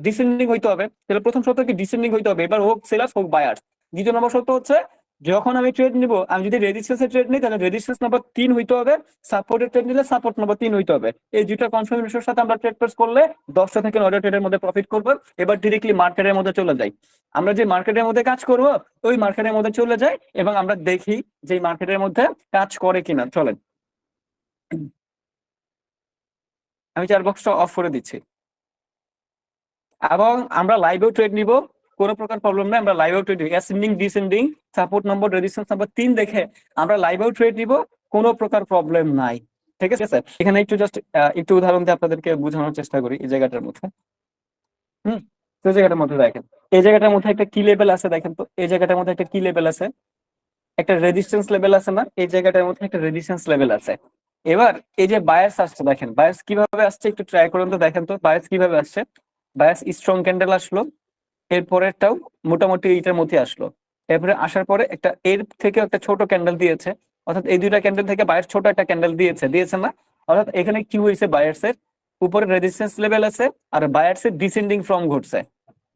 ডিসেন্ডিং হইতে হবে, তাহলে প্রথম শর্ত কি ডিসেন্ডিং হইতে হবে, এবার হোক সেলার্স হোক বায়ার্স। দ্বিতীয় নম্বর শর্ত হচ্ছে যখন আমি ট্রেড নিব, আমি যদি রেজিস্ট্যান্সে ট্রেড নিই তাহলে রেজিস্ট্যান্স নাম্বার 3 হইতে হবে, সাপোর্টে ট্রেড নিলে সাপোর্ট নাম্বার 3 হইতে হবে। এই দুইটা কনফার্মেশনের সাথে আমরা ট্রেড প্লেস করলে 10টা থেকে 9টা ট্রেডের মধ্যে প্রফিট করবো। এবার ডিরেক্টলি মার্কেটের মধ্যে চলে যাই। আমরা যে মার্কেটের মধ্যে কাজ করব, ওই মার্কেটের মধ্যে চলে যাই এবং আমরা দেখি যে মার্কেটের মধ্যে কাজ করে কিনা। চলেন, আমি চার বক্সটা অফ করে দিচ্ছি এবং আমরা লাইভেও ট্রেড নিব, কোনো প্রকার প্রবলেম নাই, আমরা live out trade ascending descending support number resistance number 3 দেখে আমরা লাইভ আউট ট্রেড দিব, কোনো প্রকার প্রবলেম নাই। ঠিক আছে স্যার, এখানে একটু জাস্ট একটু উদাহরণ দিয়ে আপনাদেরকে বোঝানোর চেষ্টা করি এই জায়গাটার মধ্যে। হুম, তো এই জায়গাটার মধ্যে দেখেন, এই জায়গাটার মধ্যে একটা কি লেভেল আছে দেখেন তো, এই জায়গাটার মধ্যে একটা কি লেভেল আছে, একটা রেজিস্ট্যান্স লেভেল আছে না, এই জায়গাটার মধ্যে একটা রেজিস্ট্যান্স লেভেল আছে। এবার এই যে বায়াস আসছে দেখেন, বায়াস কিভাবে আসছে একটু ট্রাই করুন তো, দেখেন তো বায়াস কিভাবে আসছে। বায়াস স্ট্রং ক্যান্ডেল আসলো, এরপরেরটাও মোটামুটি এইটার মধ্যে আসলো, এরপরে আসার পরে একটা এর থেকে একটা ছোট ক্যান্ডেল দিয়েছে, অর্থাৎ এই দুইটা ক্যান্ডেল থেকে বায়ার ছোট একটা ক্যান্ডেল দিয়েছে, দিয়েছে না? অর্থাৎ এখানে কি হয়েছে, বায়ার্সের উপরে রেজিস্ট্যান্স লেভেল আছে আর বায়ার্সের ডিসেন্ডিং ফ্রম ঘটছে।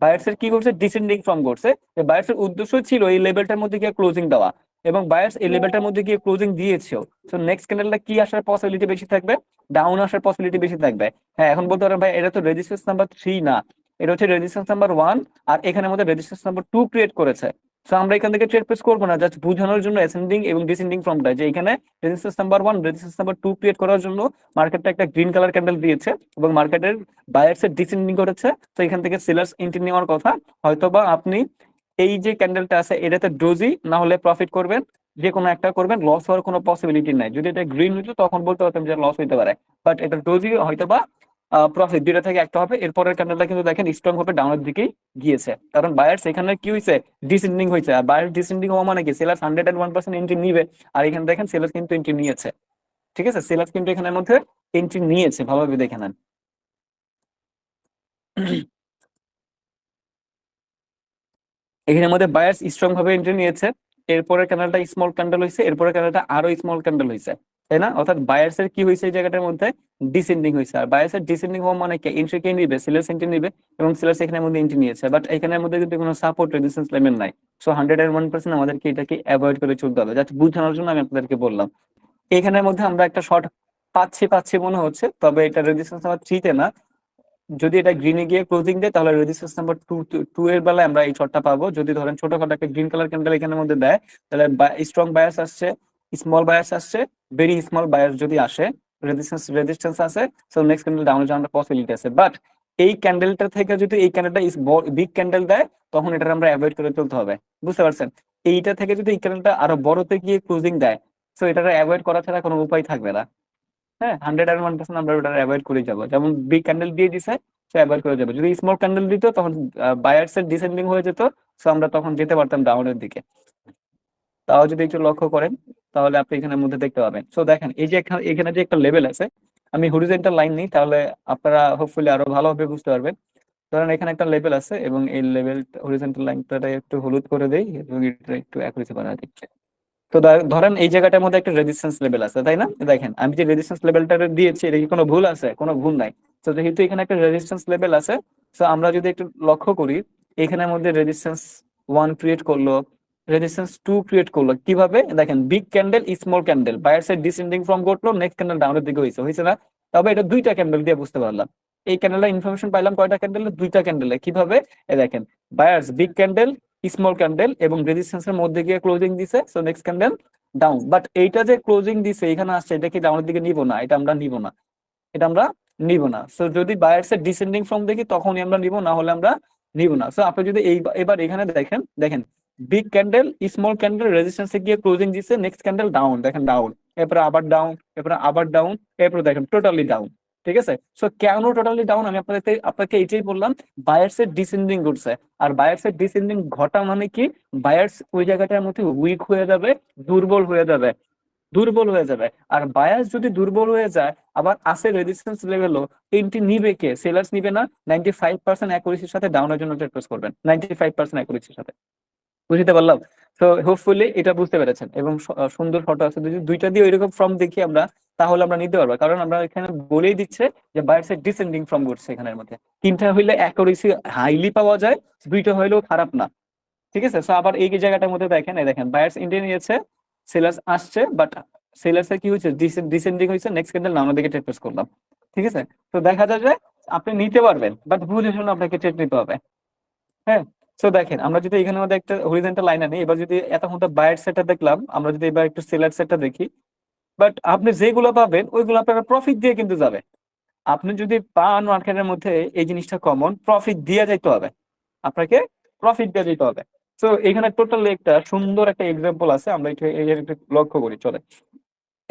বায়ার্সের কি করছে, ডিসেন্ডিং ফ্রম ঘটছে। বায়ার্সের উদ্দেশ্য ছিল এই লেভেলটার মধ্যে গিয়ে ক্লোজিং দেওয়া, এবং বায়ার্স এই লেভেলটার মধ্যে গিয়ে ক্লোজিং দিয়েছেও। সো নেক্সট ক্যান্ডেলটা কি আসার পসিবিলিটি বেশি থাকবে, ডাউন আসার পসিবিলিটি বেশি থাকবে। হ্যাঁ, এখন বলতে পারেন ভাই এটা তো রেজিস্ট্যান্স নাম্বার 3 না, এটা হচ্ছে রেজিস্ট্যান্স নাম্বার 1, আর এখানে মধ্যে রেজিস্ট্যান্স নাম্বার 2 ক্রিয়েট করেছে। সো আমরা এখান থেকে ট্রেড প্লেস করবো না, জাস্ট বোঝানোর জন্য অ্যাসেন্ডিং এবং ডিসেন্ডিং ফ্রমটা, যে এখানে resistance number 1 resistance number 2 create করার জন্য মার্কেটটা একটা গ্রিন কালার ক্যান্ডেল দিয়েছে এবং মার্কেটের বায়ার্স এর ডিসেন্ডিং করেছে। তো এখান থেকে সেলার্স এন্ট্রি নেওয়ার কথা। হয়তোবা আপনি এই যে ক্যান্ডেলটা আছে এটাতে ডোজি না হলে প্রফিট করবেন, যে কোনো একটা করবেন, লস হওয়ার কোনো পসিবিলিটি নাই। যদি এটা গ্রিন হইতো তখন বলতে পারতাম যে লস হইতে পারে, বাট এটা ডোজি হয়তোবা প্রফিট, দুইটা থেকে একটা হবে। এরপরের ক্যান্ডেলটা কিন্তু দেখেন স্ট্রং ভাবে ডাউনের দিকেই গিয়েছে, কারণ বায়ার্স এখানে কি হয়েছে, ডিসেন্ডিং হয়েছে। আর বায়ার্স ডিসেন্ডিং হওয়া মানে কি, সেলার্স 101% এন্ট্রি নিবে, আর এখানে দেখেন সেলার্স কিন্তু এন্ট্রি নিয়েছে। ঠিক আছে, সেলার্স কিন্তু এখানের মধ্যে এন্ট্রি নিয়েছে, ভালোভাবে দেখে নেন। এখানের মধ্যে বায়ার্স স্ট্রং ভাবে এন্ট্রি নিয়েছে, এরপরে ক্যান্ডেলটা স্মল ক্যান্ডেল হয়েছে, এরপরে ক্যান্ডেলটা আরো স্মল ক্যান্ডেল হয়েছে, তাই না? অর্থাৎ বায়ার্স এর কি হয়েছে এই জায়গাটার মধ্যে, ডিসেন্ডিং হয়েছে। আর বায়ার্স এর ডিসেন্ডিং হওয়া মানে কি, এন্ট্রি কে নিবে, সেলার্স এন্ট্রি নিবে, এবং সেলার্স এখানের মধ্যে এন্ট্রি নিয়েছে, বাট এখানের মধ্যে কিন্তু কোনো সাপোর্ট রেজিস্ট্যান্স লেভেল নাই। সো 101% আমাদেরকে এটাকে অ্যাভয়েড করে চলতে হবে, জাস্ট বোঝানোর জন্য আমি আপনাদেরকে বললাম। এখানের মধ্যে আমরা একটা শর্ট পাচ্ছি পাচ্ছি মনে হচ্ছে, তবে এটা রেজিস্ট্যান্স নাম্বার 3 তে না। যদি এটা গ্রিনে গিয়ে ক্লোজিং দেয় তাহলে রেজিস্ট্যান্স নাম্বার 2 এর বেলায় আমরা এই শর্টটা পাবো। যদি ধরেন ছোটখাটো একটা গ্রিন কালার ক্যান্ডেল এখানের মধ্যে দেয়, তাহলে স্ট্রং বায়াস আসছে, স্মল বায়াস আসছে, ভেরি স্মল বায়াস যদি আসে, রেজিস্ট্যান্স আছে, সো নেক্সট ক্যান্ডেল ডাউন যাওয়ার পসিবিলিটি আছে। বাট এই ক্যান্ডেলটা থেকে যদি এই ক্যান্ডেলটা বিগ ক্যান্ডেল দেয়, তখন এটা আমরা অ্যাভয়েড করে চলতে হবে, বুঝতে পারছেন? এইটা থেকে যদি এই ক্যান্ডেলটা আরো বড়তে গিয়ে ক্লোজিং দেয়, সো এটা অ্যাভয়েড করা ছাড়া কোনো উপায় থাকবে না। হ্যাঁ, 101% আমরা ওটা অ্যাভয়েড করে যাবো। যেমন বিগ ক্যান্ডেল দিয়ে দিছে, সে অ্যাভয়েড করে যাবো। যদি স্মল ক্যান্ডেল দিত তখন বায়ার্স এর ডিসেন্ডিং হয়ে যেত, সো আমরা তখন যেতে পারতাম ডাউনের দিকে। তাও যদি একটু লক্ষ্য করেন তাহলে আপনি এখানের মধ্যে দেখতে পাবেন। সো দেখেন এই যে এখানে যে একটা লেভেল আছে, আমি হরিজন্টাল লাইন নিই তাহলে আপনারা হোপফুলি আরো ভালোভাবে বুঝতে পারবেন। ধরেন এখানে একটা লেভেল আছে এবং এই লেভেল হরিজন্টাল লাইনটা একটু হলুদ করে দেই এবং এটা একটু অ্যাকুরেসি বাড়ায় দিচ্ছি। তো ধরেন এই জায়গাটার মধ্যে একটা রেজিস্ট্যান্স লেভেল আছে, তাই না? দেখেন আমি যে রেজিস্ট্যান্স লেভেলটা দিয়েছি এটা কি কোনো ভুল আছে? কোনো ভুল নাই। তো যেহেতু এখানে একটা রেজিস্ট্যান্স লেভেল আছে, তো আমরা যদি একটু লক্ষ্য করি, এখানের মধ্যে রেজিস্ট্যান্স 1 ক্রিয়েট করলো, রেজিস্ট্যান্স 2 ক্রিয়েট করলো, কিভাবে দেখেন, big candle small candle, buyer side descending from ঘটলো, নেক্সট ক্যান্ডেল ডাউনের দিকে হয়েছে, হয়েছে না? তবে এটা দুইটা ক্যান্ডেল দিয়ে বুঝতে পারলাম। এই ক্যান্ডেলটা ইনফরমেশন পাইলাম কয়টা ক্যান্ডেল, দুইটা ক্যান্ডেলে। কিভাবে? দেখেন, buyers big candle small candle এবং রেজিস্ট্যান্স এর মধ্যে গিয়ে ক্লোজিং দিছে, so next candle down. But এইটা যে ক্লোজিং দিছে এখানে আসছে, এটা কি ডাউনের দিকে নিব না, এটা আমরা নিব না, এটা আমরা নিব না। সো যদি বায়ার্স এর ডিসেন্ডিং ফ্রম দেখি তখনই আমরা নিব, না হলে আমরা নিব না। সো আপনি যদি এবার এখানে দেখেন, দেখেন বিগ ক্যান্ডেল স্মল ক্যান্ডেল রেজিস্ট্যান্সে গিয়ে ক্লোজিং দিছে, নেক্সট ক্যান্ডেল ডাউন, দেখেন ডাউন, এরপরে আবার ডাউন, এরপরে আবার ডাউন, এরপরে দেখেন টোটালি ডাউন। ঠিক আছে, সো কেন টোটালি ডাউন, আমি আপনাকে এইটাই বললাম, বায়ার্স এর ডিসেন্ডিং ঘটছে। আর বায়ার্স এর ডিসেন্ডিং ঘটা মানে কি, বায়ার্স ওই জায়গাটার মধ্যে উইক হয়ে যাবে, দুর্বল হয়ে যাবে, দুর্বল হয়ে যাবে। আর বায়াস যদি দুর্বল হয়ে যায়, আবার আসে রেজিস্ট্যান্স লেভেলও, এন্ট্রি নিবে কে, সেলার্স নিবে না। 95% অ্যাকুরেসির সাথে ডাউনের জন্য ট্রেড করবেন, 95% অ্যাকুরেসির সাথে। বুঝতে পারলাম? তো হোপফুলি এটা বুঝতে পেরেছেন এবং সুন্দর ফটো আছে। যদি দুইটা দিয়ে ওইরকম ফর্ম দেখি আমরা, তাহলে আমরা নিতে পারবো, কারণ আমরা এখানে বলেই দিচ্ছে যে বায়ার্সের ডিসেন্ডিং ফর্ম ঘটছে এখানের মধ্যে। তিনটা হইলে অ্যাকুরেসি হাইলি পাওয়া যায়, দুইটা হইলেও খারাপ না। ঠিক আছে, তো আবার এই জায়গাটার মধ্যে দেখেন, এই দেখেন বায়ার্স এন্ট্রি নিয়েছে, সেলার্স আসছে, বাট সেলার্স এর কি হয়েছে, ডিসেন্ডিং হয়েছে, নেক্সট ক্যান্ডেল নামের দিকে ট্রেড করলাম। ঠিক আছে, তো দেখা যায় যে আপনি নিতে পারবেন, বাট বুঝে শুনে আপনাকে ট্রেড নিতে হবে। হ্যাঁ, তো দেখেন আমরা যদি এখানে মধ্যে একটা হরিজন্টাল লাইন আনি, এবার যদি এতক্ষণ তো বায়ার সেটটা দেখলাম, আমরা যদি এবার একটু সেলার সেটটা দেখি, বাট আপনি যেগুলো পাবেন ওইগুলো আপনার প্রফিট দিয়ে কিন্তু যাবে। আপনি যদি পান মার্কেটের মধ্যে, এই জিনিসটা কমন, প্রফিট দিয়ে যাইতে হবে আপনাকে, প্রফিট দিয়ে দিতে হবে। তো এখানে টোটাল একটা সুন্দর একটা এক্সাম্পল আছে, আমরা একটু লক্ষ্য করি চলে।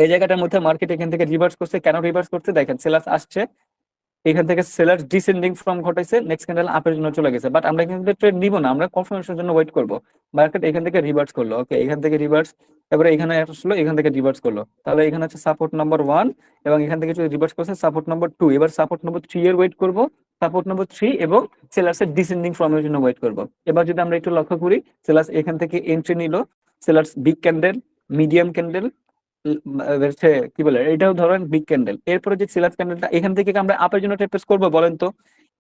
এই জায়গাটার মধ্যে মার্কেট এখান থেকে রিভার্স করছে, কেন রিভার্স করছে দেখেন, সেলার্স আসছে, এখান থেকে সেলার ডিসেন্ডিং ফ্রম ঘটাইছে, নেক্সট ক্যান্ডেল আপের জন্য চলে গেছে, বাট আমরা কিন্তু ট্রেড নিব না, আমরা কনফার্মেশনের জন্য ওয়েট করব। মার্কেট এখান থেকে রিভার্স করলো, ওকে, এখান থেকে রিভার্স, এবারে এখানে আসলো, এখান থেকে রিভার্স করলো, তাহলে এখানে হচ্ছে সাপোর্ট নাম্বার 1, এবং এখান থেকে যদি রিভার্স করছে সাপোর্ট নাম্বার 2, এবার সাপোর্ট নাম্বার 3 এর ওয়েট করব, সাপোর্ট নাম্বার 3 এবং সেলার্সের ডিসেন্ডিং ফ্রম এর জন্য ওয়েট করব। এবার যদি আমরা একটু লক্ষ্য করি, সেলার্স এখান থেকে এন্ট্রি নিল, sellers big candle, medium candle, হচ্ছে কি বলে, এটাও ধরেন বিগ ক্যান্ডেল, এরপরে যে সিলার ক্যান্ডেলটা এখান থেকে আমরা আপের জন্য ট্রেড করবো বলেন তো?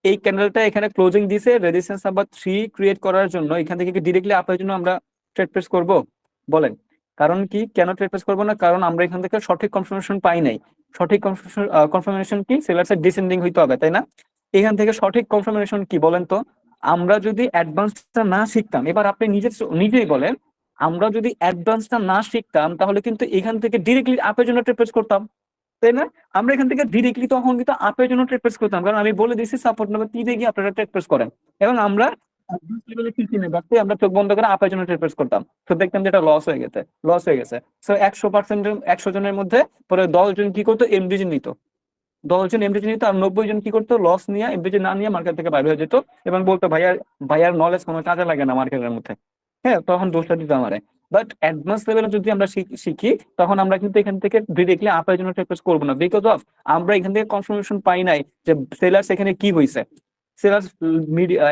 এই ক্যান্ডেলটা এখানে ক্লোজিং দিছে রেজিস্ট্যান্স নাম্বার 3 ক্রিয়েট করার জন্য, এখান থেকে কি ডিরেক্টলি আপের জন্য আমরা ট্রেড করব বলেন? কারণ কি, কেন ট্রেড করবো না? কারণ আমরা এখান থেকে সঠিক কনফার্মেশন পাই নাই। সঠিক কনফার্মেশন কি, সেলার্সের ডিসেন্ডিং হইতে হবে, তাই না? এখান থেকে সঠিক কনফার্মেশন কি বলেন তো? আমরা যদি অ্যাডভান্সটা না শিখতাম, এবার আপনি নিজেই বলেন, আমরা যদি অ্যাডভান্সটা না শিখতাম তাহলে কিন্তু এখান থেকে ডিরেক্টলি আপের জন্য ট্রেড করতাম, তাই না? আমরা এখান থেকে ডিরেক্টলি তখন কিন্তু আপের জন্য ট্রেড করতাম, কারণ আমি বলে দিচ্ছি সাপোর্ট নাম্বার 3 দিয়ে গিয়ে আপনারা ট্রেড করেন, এবং আমরা advanced level এ কিনে রাখতে আমরা চোখ বন্ধ করে আপের জন্য ট্রেড করতাম, তো দেখতাম যে এটা লস হয়ে গেছে। সো 100% 100 জনের মধ্যে পরে 10 জন কি করতো, এমডিজি নিত, 10 জন এমডিজি নিত, আর 90 জন কি করতো, লস নিয়ে এমডিজি না নিয়ে মার্কেট থেকে বাইরে হয়ে যেত, এবং বলতো ভাইয়ার নলেজ কোনো কাজে লাগে না মার্কেটের মধ্যে। হ্যাঁ, তখন দোষটা দিত আমারে। বাট অ্যাডভান্স লেভেলে যদি আমরা শিখি, তখন আমরা কিন্তু এখান থেকে ডিরেক্টলি আপের জন্য ট্রেড করবো না, বিকজ অফ আমরা এখান থেকে কনফার্মেশন পাই নাই যে সেলার্স এখানে কি হয়েছে। সেলার্স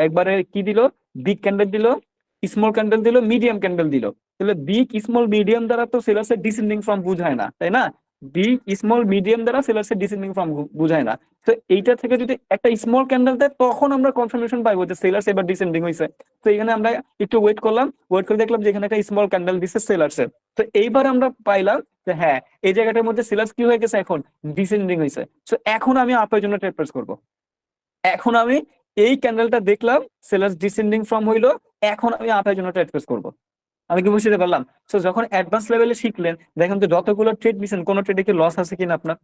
একবারে কি দিল, বিগ ক্যান্ডেল দিল, স্মল ক্যান্ডেল দিল, মিডিয়াম ক্যান্ডেল দিল, তাহলে বিগ স্মল মিডিয়াম দ্বারা তো সেলার্সের ডিসেন্ডিং ফ্রম বুঝায় না, তাই না? বিগ স্মল মিডিয়াম দ্বারা সেলার্সের ডিসেন্ডিং ফ্রম বুঝায় না। তো এইটা থেকে যদি একটা স্মল ক্যান্ডেল দেয়, তখন আমরা কনফার্মেশন পাইবো যে সেলার্স এবার ডিসেন্ডিং হয়েছে। তো এখানে আমরা একটু ওয়েট করলাম, ওয়েট করে দেখলাম যে এখানে একটা স্মল ক্যান্ডেল দিচ্ছে সেলার্সের। তো এইবার আমরা পাইলাম যে হ্যাঁ, এই জায়গাটার মধ্যে সেলার্স কি হয়ে গেছে, এখন ডিসেন্ডিং হয়েছে। তো এখন আমি আপের জন্য ট্রেড করবো। এখন আমি এই ক্যান্ডেলটা দেখলাম, সেলার্স ডিসেন্ডিং ফ্রম হইলো, এখন আমি আপের জন্য ট্রেড করবো। আমি কি বুঝতে পারলাম? তো যখন অ্যাডভান্স লেভেলে শিখলেন, দেখেন তো যতগুলো ট্রেড নিছেন কোনো ট্রেডে কি লস আছে কিনা আপনার।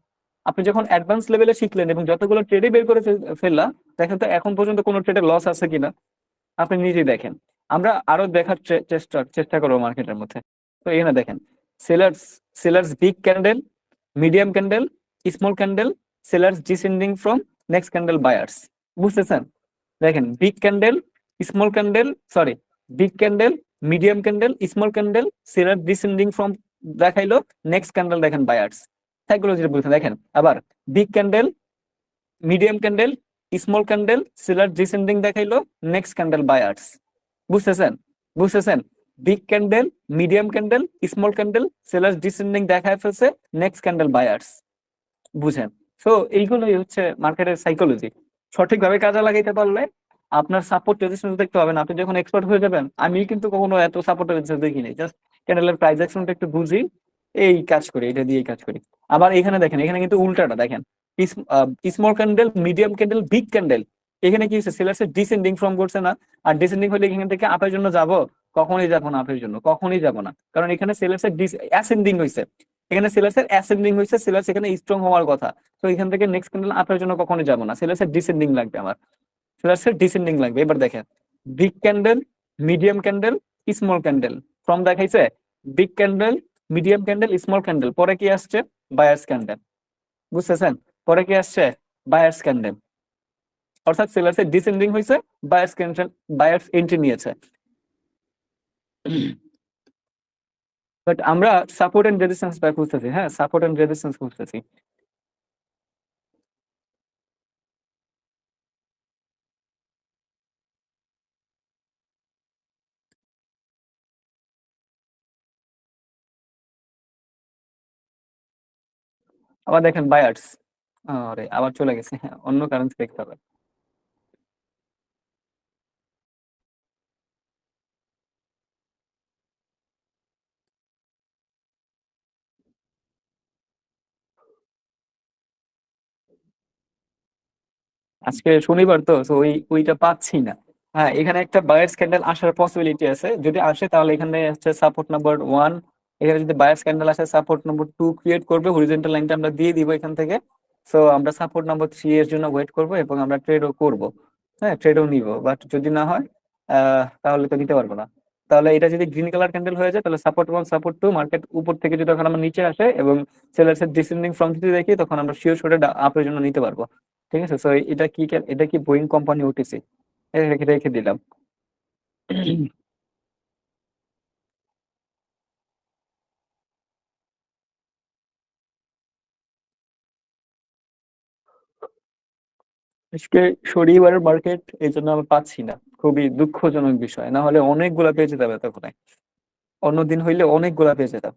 আপনি যখন অ্যাডভান্স লেভেলে শিখলেন এবং যতগুলো ট্রেডে বের করে ফেললাম, দেখেন তো এখন পর্যন্ত কোনো ট্রেডে লস আছে কিনা, আপনি নিজেই দেখেন। আমরা আরো দেখার চেষ্টা করবো মার্কেটের মধ্যে। তো এখানে দেখেন, sellers sellers big candle, medium candle, small candle, sellers descending from, next candle buyers. বুঝতেছেন? দেখেন, big candle, small candle, sorry, big candle, medium candle, small candle, seller descending from দেখাইলো, নেক্সট ক্যান্ডেল দেখেন বায়ার্স। সাইকোলজি বলছেন, দেখেন আবার, big candle, medium candle, small candle, seller descending দেখাইলো, next candle buyers. বুঝতেছেন? বুঝতেছেন? Big candle, medium candle, small candle, seller descending দেখায় ফেলছে, নেক্সট ক্যান্ডেল বায়ার্স। বুঝেন? তো এইগুলোই হচ্ছে মার্কেটের সাইকোলজি। সঠিকভাবে কাজে লাগাইতে পারলে আপনার সাপোর্ট রেজিস্ট্যান্স দেখতে হবে না, আপনি যখন এক্সপার্ট হয়ে যাবেন। আমি কিন্তু কখনো এত সাপোর্ট রেজিস্ট্যান্স দেখিনি, জাস্ট ক্যান্ডেলের প্রাইস অ্যাকশনটা একটু বুঝি, এই কাজ করি, এটা দিয়েই কাজ করি। আবার এখানে দেখেন, এখানে কিন্তু উল্টাটা দেখেন, small candle, medium candle, big candle, এখানে কি হচ্ছে, সেলার্সের ডিসেন্ডিং ফ্রম করছে না? আর ডিসেন্ডিং হলে এখান থেকে আপের জন্য যাব? কখনোই যাবো না আপের জন্য, কখনোই যাব না, কারণ এখানে সেলার্সের অ্যাসেন্ডিং হয়েছে, এখানে সেলার্সের অ্যাসেন্ডিং হয়েছে, সেলার্স এখানে স্ট্রং হওয়ার কথা। তো এখান থেকে নেক্সট ক্যান্ডেল আপের জন্য কখনোই যাব না, সেলার্সের ডিসেন্ডিং লাগবে আমার, সেলার্সের ডিসেন্ডিং লাগবে। এবার দেখেন, big candle, medium candle, small candle, from দেখাইছে, big candle, medium candle, small candle, পরে কি আসছে, বায়ার্স ক্যান্ডেল। বুঝতেছেন? পরে কি আসছে, বায়ার্স ক্যান্ডেল, অর্থাৎ সেলার্সের ডিসেন্ডিং হয়েছে, বায়ার্স ক্যান্ডেল, বায়ার্স এন্ট্রি নিয়েছে। বাট আমরা সাপোর্ট এন্ড রেজিস্ট্যান্স খুঁজতেছি, হ্যাঁ, সাপোর্ট এন্ড রেজিস্ট্যান্স খুঁজতেছি। আবার দেখেন বায়ার্স, আরে আবার চলে গেছে, হ্যাঁ, অন্য কারেন্সি দেখতে হবে। আজকে শনিবার তো, তো ওইটা পাচ্ছি না। হ্যাঁ, এখানে একটা বায়ার্স ক্যান্ডেল আসার পসিবিলিটি আছে, যদি আসে তাহলে এখানে হচ্ছে সাপোর্ট নাম্বার 1, এখানে যদি বায়ার্স ক্যান্ডেল আসে সাপোর্ট নাম্বার 2 ক্রিয়েট করবে, হরিজন্টাল লাইনটা আমরা দিয়ে দিব এখান থেকে। সো আমরা সাপোর্ট নাম্বার 3 এর জন্য ওয়েট করব এবং আমরা ট্রেডও করব, হ্যাঁ, ট্রেডও নিব। বাট যদি না হয়, তাহলে তো নিতে পারবো না। তাহলে এটা যদি গ্রিন কালার ক্যান্ডেল হয়ে যায়, তাহলে সাপোর্ট 1 সাপোর্ট 2, মার্কেট উপর থেকে যদি তখন আমার নিচে আসে এবং সেলার্স এর ডিসেন্ডিং ফ্রম যদি দেখি, তখন আমরা শিওর শিওর আপের জন্য নিতে পারবো। ঠিক আছে, সো এটা কি এটা কি বোয়িং কোম্পানি ওটিসি, রেখে রেখে দিলাম। আজকে শনিবার মার্কেট, এই জন্য আমি পাচ্ছি না, খুবই দুঃখজনক বিষয়, না হলে অনেকগুলা পেয়ে যেতাম তখন। অন্যদিন হইলে অনেকগুলা পেয়ে যেতাম।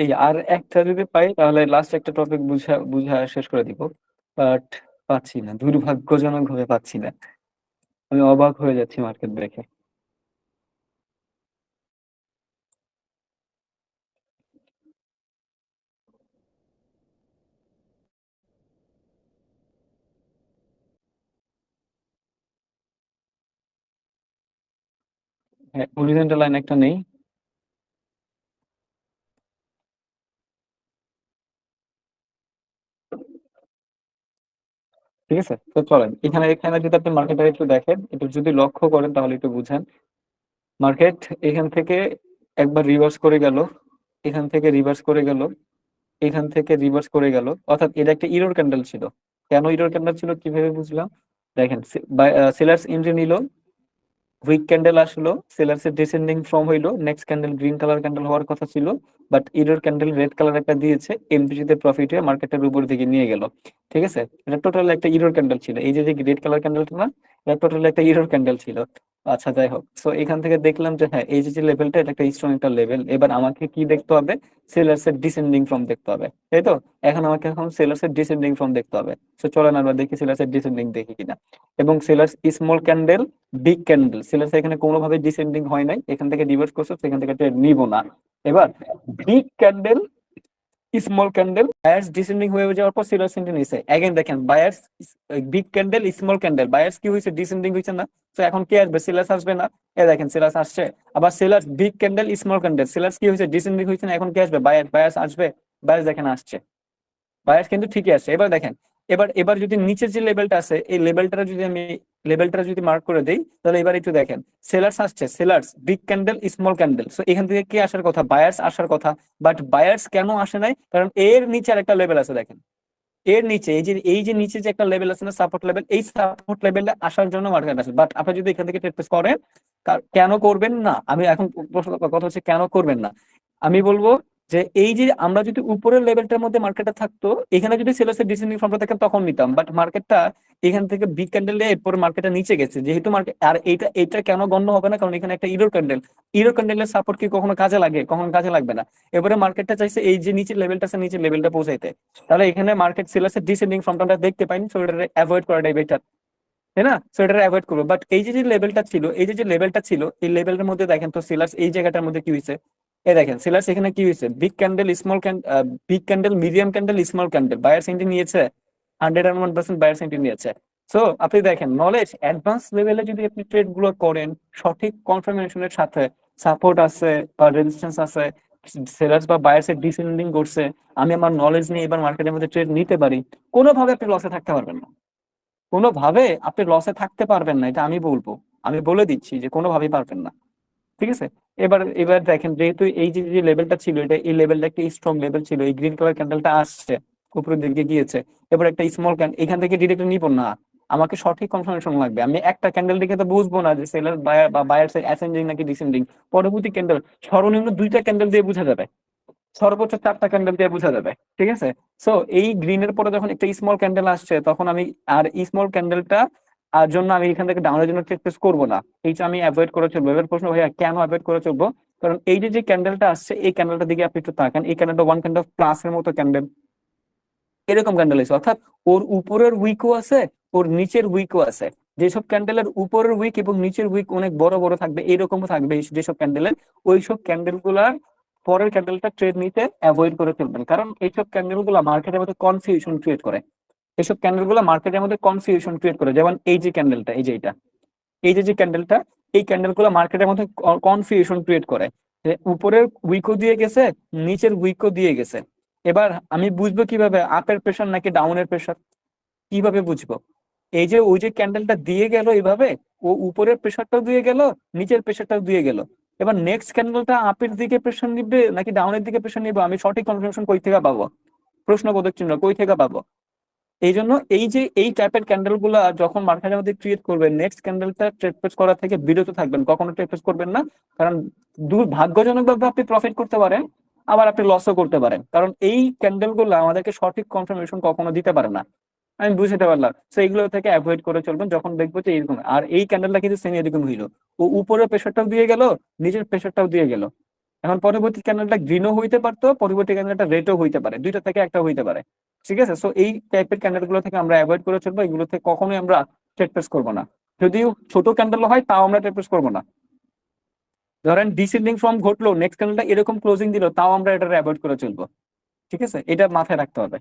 এই আর একটা যদি পাই, তাহলে লাস্ট একটা টপিক বুঝা বুঝা শেষ করে দিব। বাট পাচ্ছি না, দুর্ভাগ্যজনক ভাবে পাচ্ছি না। আমি অবাক হয়ে যাচ্ছি মার্কেট দেখে। হ্যাঁ, হরিজন্টাল লাইন একটা নেই। ঠিক আছে, তো চলেন এখানে এখানে যদি আপনি মার্কেটটা একটু দেখেন, একটু যদি লক্ষ্য করেন তাহলে একটু বুঝেন। মার্কেট এখান থেকে একবার রিভার্স করে গেল, এখান থেকে রিভার্স করে গেল, এখান থেকে রিভার্স করে গেল, অর্থাৎ এটা একটা ইরর ক্যান্ডেল ছিল। কেন ইরর ক্যান্ডেল ছিল কিভাবে বুঝলাম? দেখেন, সেলার্স এন্ট্রি নিল, উইক ক্যান্ডেল আসলো, সেলার্স এর ডিসেন্ডিং ফ্রম হইলো, next candle green colour candle হওয়ার কথা ছিল, but error candle red colour একটা দিয়েছে, এমটিতে প্রফিট হয়ে মার্কেটের উপর দিকে নিয়ে গেল। ঠিক আছে, এটা টোটাল একটা ইরর ক্যান্ডেল ছিল, এই যে যে রেড কালার ক্যান্ডেলটা না, এটা টোটাল একটা ইরর ক্যান্ডেল ছিল। আচ্ছা, যাই হোক, সো এখান থেকে দেখলাম যে হ্যাঁ, এই যে যে লেভেলটা, এটা একটা স্ট্রং একটা লেভেল। এবার আমাকে কি দেখতে হবে? সেলার্স এর ডিসেন্ডিং ফ্রম দেখতে হবে, তাই তো? এখন সেলার্স এর ডিসেন্ডিং ফ্রম দেখতে হবে। তো চলেন আমরা দেখি সেলার্স এর ডিসেন্ডিং দেখি কিনা। এবং sellers small candle, big candle, sellers এখানে কোনোভাবে ডিসেন্ডিং হয় নাই, এখান থেকে রিভার্স করছে, সেখান থেকে ট্রেড নিব না। এবার big candle, small candle, buyers descending হয়ে যাওয়ার পর সেলার্স এন্ট্রি নিছে, এগেন দেখেন buyers, big candle small candle, buyers কি হয়েছে? ডিসেন্ডিং হয়েছে না? তো এখন কে আসবে? সেলার্স আসবে না? এ দেখেন সেলার্স আসছে। আবার sellers big candle small candle, sellers কি হয়েছে? ডিসেন্ডিং হয়েছে না? এখন কে আসবে? বায়ার্স, বায়ার্স আসবে। বায়ার্স দেখেন আসছে, বায়াস কিন্তু ঠিকই আছে। এবার দেখেন, এবার এবার যদি নিচের যে লেভেলটা আছে, এই লেভেলটা যদি আমি লেভেলটা যদি মার্ক করে দেই, তাহলে এবার একটু দেখেন, সেলার্স আসছে, sellers big candle small candle, so এখান থেকে কি আসার কথা? বায়ার্স আসার কথা। বাট বায়ার্স কেন আসে নাই? কারণ এর নিচে আর একটা লেভেল আছে, দেখেন এর নিচে, এই যে নিচে যে একটা লেভেল আছে না, সাপোর্ট লেভেল, এই সাপোর্ট লেভেলে আসার জন্য মার্কেট আছে। বাট আপনি যদি এখান থেকে ট্রেড প্লেস করেন, কেন করবেন না? আমি এখন কথা হচ্ছে কেন করবেন না। আমি বলবো যে এই যে আমরা যদি উপরের লেভেলটার মধ্যে মার্কেটটা থাকতো, এখানে যদি সেলসের ডিসেন্ডিং ফ্রমটা থাকে তখন নিতাম, বাট মার্কেটটা এখান থেকে বিগ ক্যান্ডেল এরপর মার্কেটটা নিচে গেছে, যেহেতু মার্কেট আর এইটা এটা কেন গণ্য হবে না? কারণ এখানে একটা ইরর ক্যান্ডেল, ইরর ক্যান্ডেলের সাপোর্ট কি কখনো কাজে লাগে? কখনো কাজে লাগবে না। এবারে মার্কেটটা চাইছে এই যে নিচের লেভেলটা আছে, নিচের লেভেলটা পৌঁছাইতে, তাহলে এখানে মার্কেট সেলার্সের ডিসেন্ডিং ফ্রমটা আমরা দেখতে পাইনি, সো এটা অ্যাভয়েড করাটাই বেটার, তাই না? সো এটা অ্যাভয়েড করবো। বাট এই যে যে লেভেলটা ছিল, এই যে যে লেভেলটা ছিল, এই লেভেলের মধ্যে দেখেন তো সেলার্স এই জায়গাটার মধ্যে কি হয়েছে? এই দেখেন সেলার্স এখানে কি হয়েছে? Big candle small candle, big candle medium candle small candle, buyer সেন্টি নিয়েছে, 101% বায়ার সেন্টি নিয়েছে। সো আপনি দেখেন, নলেজ অ্যাডভান্স লেভেলে যদি আপনি ট্রেড গুলো করেন সঠিক কনফার্মেশনের সাথে, সাপোর্ট আছে বা রেজিস্ট্যান্স আছে, সেলার্স বা বায়ার্স এর ডিসেন্ডিং করছে, আমি আমার নলেজ নিয়ে এবার মার্কেটের মধ্যে ট্রেড নিতে পারি, কোনোভাবে আপনি লসে থাকতে পারবেন না। কোনোভাবে আপনি লসে থাকতে পারবেন না, এটা আমি বলবো, আমি বলে দিচ্ছি যে কোনোভাবেই পারবেন না। ঠিক আছে, এবার এবার দেখেন, যেহেতু এই যে যে লেভেলটা ছিল, এটা এই লেভেলটা একটা স্ট্রং লেভেল ছিল, এই গ্রিন কালার ক্যান্ডেলটা আসছে, উপরের দিকে গিয়েছে, এবার একটা স্মল ক্যান্ডেল এখান থেকে ডিরেক্ট নিব না, আমাকে সঠিক কনফার্মেশন লাগবে। আমি একটা ক্যান্ডেল দেখে তো বুঝবো না যে সেলার বায়ার বা বায়ার অ্যাসেন্ডিং নাকি ডিসেন্ডিং। পরবর্তী ক্যান্ডেল, সর্বনিম্ন দুইটা ক্যান্ডেল দিয়ে বোঝা যাবে, সর্বোচ্চ চারটা ক্যান্ডেল দিয়ে বোঝা যাবে। ঠিক আছে, সো এই গ্রিনের পরে যখন একটা স্মল ক্যান্ডেল আসছে, তখন আমি আর স্মল ক্যান্ডেলটা আর জন্য আমি এখান থেকে ডাউনের জন্য চেক টেস্ট করবো না, এইটা আমি অ্যাভয়েড করে চলবো। এবার প্রশ্ন, ভাইয়া কেন অ্যাভয়েড করে চলবো? কারণ এই যে যে ক্যান্ডেলটা আসছে, এই ক্যান্ডেলটার দিকে আপনি একটু তাকান, এই ক্যান্ডেলটা ওয়ান কাইন্ড অফ প্লাসের মতো ক্যান্ডেল, এরকম ক্যান্ডেল আছে, অর্থাৎ ওর উপরের উইকও আছে, ওর নিচের উইকও আছে। যেসব ক্যান্ডেলের উপরের উইক এবং নিচের উইক অনেক বড় বড় থাকবে, এরকমও থাকবে যেসব ক্যান্ডেলের, ওইসব ক্যান্ডেল গুলার পরের ক্যান্ডেলটা ট্রেড নিতে অ্যাভয়েড করে চলবেন, কারণ এইসব ক্যান্ডেল গুলা মার্কেটের মধ্যে কনফিউশন ক্রিয়েট করে। এইসব ক্যান্ডেল গুলো মার্কেটের মধ্যে কনফিউশন ক্রিয়েট করে, যেমন এই যে ক্যান্ডেলটা, এই যে এটা, এই যে যে ক্যান্ডেলটা, এই ক্যান্ডেল গুলো মার্কেটের মধ্যে কনফিউশন ক্রিয়েট করে যে উপরের উইকও দিয়ে গেছে, নিচের উইকও দিয়ে গেছে। এবার আমি বুঝবো কিভাবে আপের প্রেশার নাকি ডাউনের প্রেশার? কিভাবে বুঝবো? এই যে ওই যে ক্যান্ডেলটা দিয়ে গেল এইভাবে, ও উপরের প্রেশারটাও দিয়ে গেল, নিচের প্রেশারটাও দিয়ে গেল। এবার নেক্সট ক্যান্ডেলটা আপের দিকে প্রেশার নিবে নাকি ডাউনের দিকে প্রেশার নিবে, আমি সঠিক কনফার্মেশন কই থেকে পাবো? প্রশ্নবোধক চিহ্ন, কই থেকে পাবো? এই জন্য এই যে এই টাইপের ক্যান্ডেল গুলা যখন মার্কেটের মধ্যে ক্রিয়েট করবেন, নেক্সট ক্যান্ডেলটা ট্রেড প্লেস করা থেকে বিরত থাকবেন, কখনো ট্রেড প্লেস করবেন না। কারণ দুর্ভাগ্যজনক ভাবে আপনি প্রফিট করতে পারেন, আবার আপনি লসও করতে পারেন, কারণ এই ক্যান্ডেল গুলো আমাদেরকে সঠিক কনফার্মেশন কখনো দিতে পারে না। আমি বুঝতে পারলাম, তো এইগুলো থেকে অ্যাভয়েড করে চলবেন যখন দেখবো যে এরকম। আর এই ক্যান্ডেলটা কিন্তু সেম এরকম হইলো, ও উপরের প্রেশারটাও দিয়ে গেল, নিচের প্রেশারটাও দিয়ে গেল। এখন পরবর্তী ক্যান্ডেলটা গ্রিনও হইতে পারতো, পরবর্তী ক্যান্ডেলটা রেডও হইতে পারে, দুইটা থেকে একটা হইতে পারে। ঠিক আছে, সো এই টাইপের ক্যান্ডেল গুলো থেকে আমরা অ্যাভয়েড করে চলবো, এগুলো থেকে কখনোই আমরা ট্রেড প্লেস করবো না। যদিও ছোট ক্যান্ডেল হয় তাও আমরা ট্রেড প্লেস করবো না। ধরেন ডিসেন্ডিং ফ্রম ঘটলো, নেক্সট ক্যান্ডেলটা এরকম ক্লোজিং দিল, তাও আমরা এটা অ্যাভয়েড করে চলবো। ঠিক আছে, এটা মাথায় রাখতে হবে।